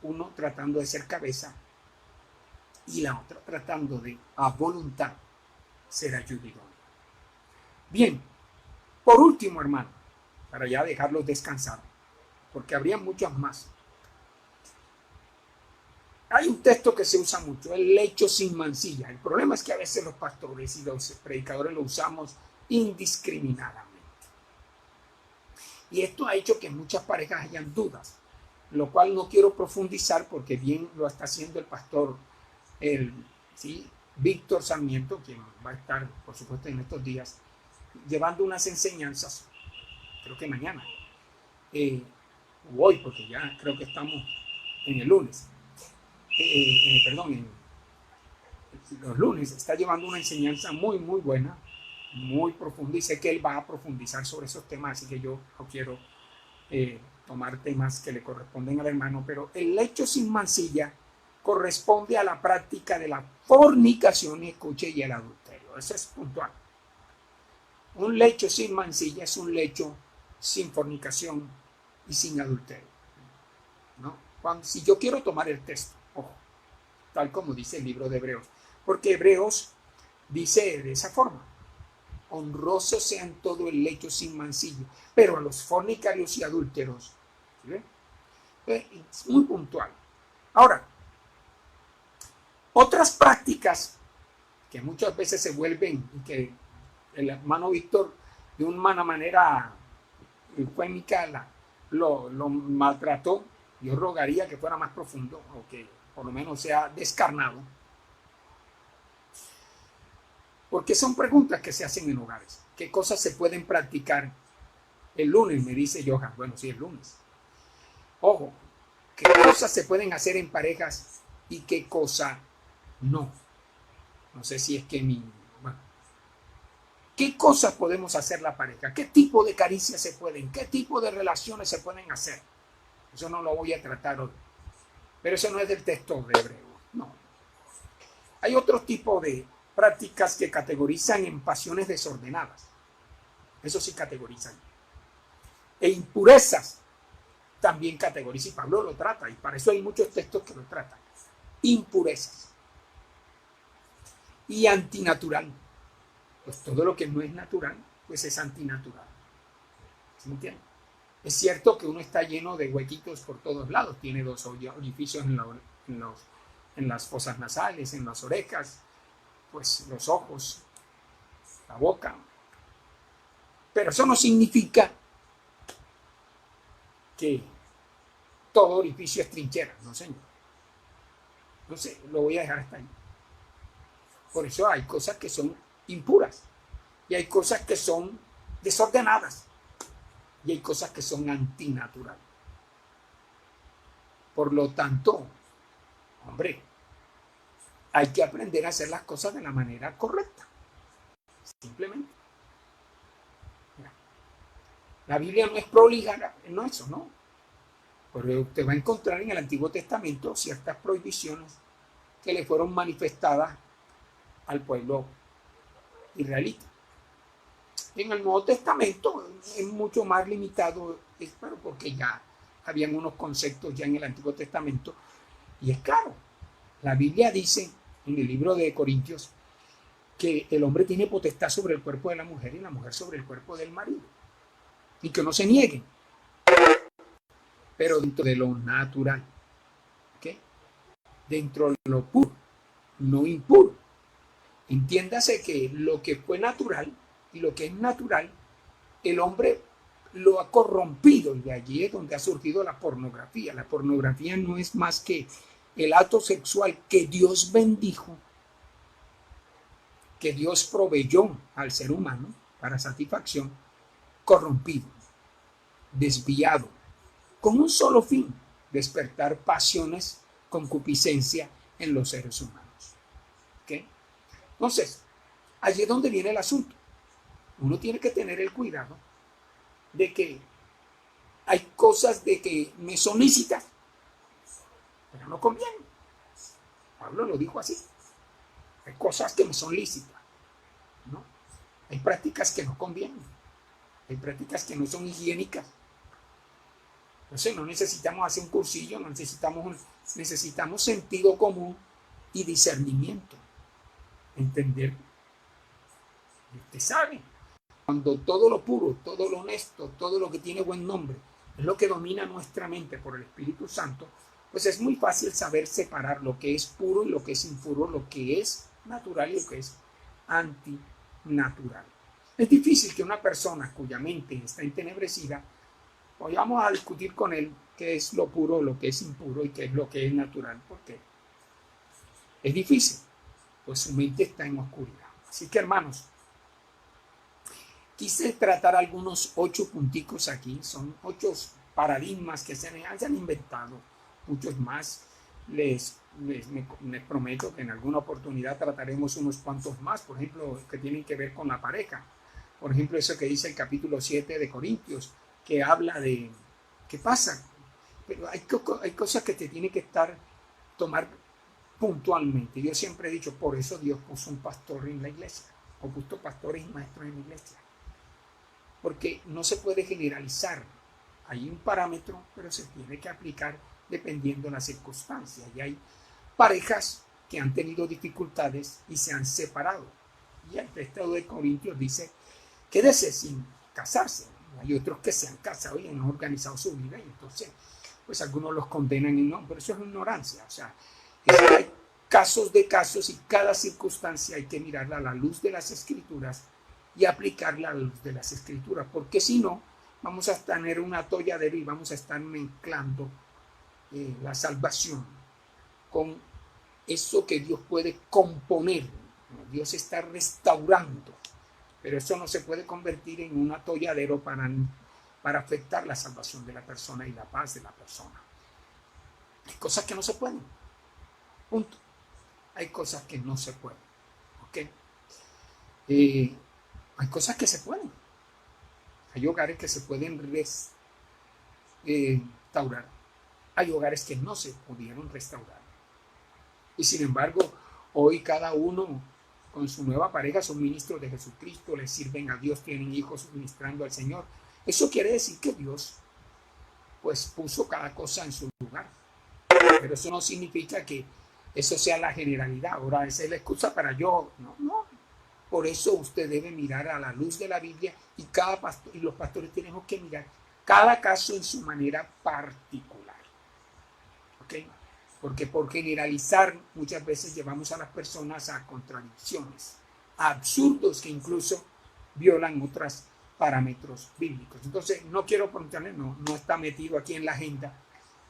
uno tratando de ser cabeza, y la otra tratando de, a voluntad, ser ayudador. Bien, por último, hermano, para ya dejarlos descansar, porque habría muchas más. Hay un texto que se usa mucho, el lecho sin mancilla. El problema es que a veces los pastores y los predicadores lo usamos indiscriminadamente. Y esto ha hecho que muchas parejas hayan dudas, lo cual no quiero profundizar porque bien lo está haciendo el pastor Víctor Sarmiento, quien va a estar, por supuesto, en estos días, llevando unas enseñanzas creo que mañana, o hoy, porque ya creo que estamos en el lunes, perdón, en los lunes, está llevando una enseñanza muy, muy buena, muy profunda, y sé que él va a profundizar sobre esos temas, así que yo no quiero tomar temas que le corresponden al hermano, pero el lecho sin mancilla corresponde a la práctica de la fornicación, y escuche, y el adulterio. Eso es puntual. Un lecho sin mancilla es un lecho sin fornicación y sin adulterio, ¿no? Si yo quiero tomar el texto, ojo, tal como dice el libro de Hebreos, porque Hebreos dice de esa forma: honroso sea en todo el lecho sin mancilla, pero a los fornicarios y adúlteros, ¿sí? Es muy puntual. Ahora, otras prácticas que muchas veces se vuelven, y que el hermano Víctor de una manera eufémica lo maltrató, yo rogaría que fuera más profundo, o que por lo menos sea descarnado, porque son preguntas que se hacen en hogares. ¿Qué cosas se pueden practicar el lunes? Me dice Johan. Bueno, sí, el lunes. Ojo, ¿qué cosas se pueden hacer en parejas y qué cosa no? No sé si es que bueno, ¿qué cosas podemos hacer la pareja? ¿Qué tipo de caricias se pueden? ¿Qué tipo de relaciones se pueden hacer? Eso no lo voy a tratar hoy. Pero eso no es del texto de Hebreo. No. Hay otro tipo de prácticas que categorizan en pasiones desordenadas. Eso sí categorizan. E impurezas también categoriza, y Pablo lo trata, y para eso hay muchos textos que lo tratan. Impurezas. Y antinatural. Pues todo lo que no es natural, pues es antinatural. ¿Sí me entienden? Es cierto que uno está lleno de huequitos por todos lados. Tiene 2 orificios en las fosas nasales, en las orejas, pues los ojos, la boca. Pero eso no significa que todo orificio es trinchera, no señor. No sé, lo voy a dejar hasta ahí. Por eso hay cosas que son impuras, y hay cosas que son desordenadas, y hay cosas que son antinaturales. Por lo tanto, hombre, hay que aprender a hacer las cosas de la manera correcta. Simplemente. Mira, la Biblia no es prolija, no eso, ¿no? Porque usted va a encontrar en el Antiguo Testamento ciertas prohibiciones que le fueron manifestadas al pueblo israelita. En el Nuevo Testamento es mucho más limitado, pero porque ya habían unos conceptos ya en el Antiguo Testamento. Y es claro, la Biblia dice en el libro de Corintios que el hombre tiene potestad sobre el cuerpo de la mujer y la mujer sobre el cuerpo del marido. Y que no se nieguen, pero dentro de lo natural, ¿okay? Dentro de lo puro, no impuro. Entiéndase que lo que fue natural y lo que es natural, el hombre lo ha corrompido, y de allí es donde ha surgido la pornografía. La pornografía no es más que el acto sexual que Dios bendijo, que Dios proveyó al ser humano para satisfacción, corrompido, desviado, con un solo fin: despertar pasiones, concupiscencia en los seres humanos. ¿Okay? Entonces, allí es donde viene el asunto. Uno tiene que tener el cuidado de que hay cosas de que me son lícitas, pero no convienen. Pablo lo dijo así. Hay cosas que me son lícitas, ¿no? Hay prácticas que no convienen. Hay prácticas que no son higiénicas. Entonces no necesitamos hacer un cursillo, no necesitamos sentido común y discernimiento. Entender. Usted sabe, cuando todo lo puro, todo lo honesto, todo lo que tiene buen nombre es lo que domina nuestra mente por el Espíritu Santo, pues es muy fácil saber separar lo que es puro y lo que es impuro, lo que es natural y lo que es antinatural. Es difícil que una persona cuya mente está entenebrecida, vayamos a discutir con él qué es lo puro, lo que es impuro y qué es lo que es natural. ¿Por qué? Es difícil, pues su mente está en oscuridad. Así que, hermanos, quise tratar algunos 8 punticos aquí, son 8 paradigmas que se han inventado, muchos más. Les prometo que en alguna oportunidad trataremos unos cuantos más, por ejemplo, que tienen que ver con la pareja. Por ejemplo, eso que dice el capítulo 7 de Corintios, que habla de qué pasa. Pero hay cosas que te tienen que tomar puntualmente. Yo siempre he dicho, por eso Dios puso un pastor en la iglesia, o puso pastores y maestros en la iglesia. Porque no se puede generalizar. Hay un parámetro, pero se tiene que aplicar dependiendo de las circunstancias. Y hay parejas que han tenido dificultades y se han separado. Y el texto de Corintios dice, quédese sin casarse. Hay otros que se han casado y han organizado su vida, y entonces, pues algunos los condenan y no, pero eso es ignorancia. O sea, hay casos de casos, y cada circunstancia hay que mirarla a la luz de las Escrituras y aplicarla a la luz de las Escrituras, porque si no, vamos a tener un atolladero y vamos a estar mezclando la salvación con eso que Dios puede componer. Dios está restaurando, pero eso no se puede convertir en un atolladero para afectar la salvación de la persona y la paz de la persona. Hay cosas que no se pueden, punto. Hay cosas que no se pueden, ¿ok? Hay cosas que se pueden. Hay hogares que se pueden restaurar. Hay hogares que no se pudieron restaurar. Y sin embargo, hoy cada uno con su nueva pareja son ministros de Jesucristo, le sirven a Dios, tienen hijos ministrando al Señor. Eso quiere decir que Dios pues puso cada cosa en su lugar. Pero eso no significa que eso sea la generalidad. Ahora esa es la excusa para yo. No. Por eso usted debe mirar a la luz de la Biblia, y cada pastor y los pastores tenemos que mirar cada caso en su manera particular. ¿Ok? Porque por generalizar muchas veces llevamos a las personas a contradicciones, a absurdos que incluso violan otros parámetros bíblicos. Entonces, no quiero preguntarle, no está metido aquí en la agenda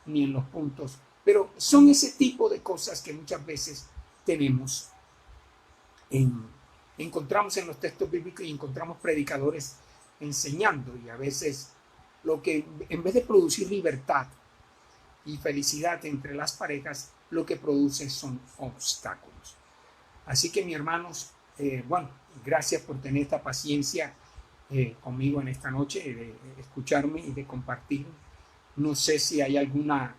ni en los puntos, pero son ese tipo de cosas que muchas veces encontramos en los textos bíblicos, y encontramos predicadores enseñando, y a veces lo que en vez de producir libertad y felicidad entre las parejas, lo que produce son obstáculos. Así que, mis hermanos, gracias por tener esta paciencia conmigo en esta noche, de escucharme y de compartir. No sé si hay alguna...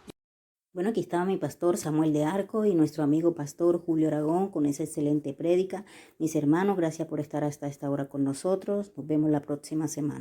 Bueno, aquí estaba mi pastor Samuel de Arco y nuestro amigo pastor Julio Aragón con esa excelente prédica. Mis hermanos, gracias por estar hasta esta hora con nosotros. Nos vemos la próxima semana.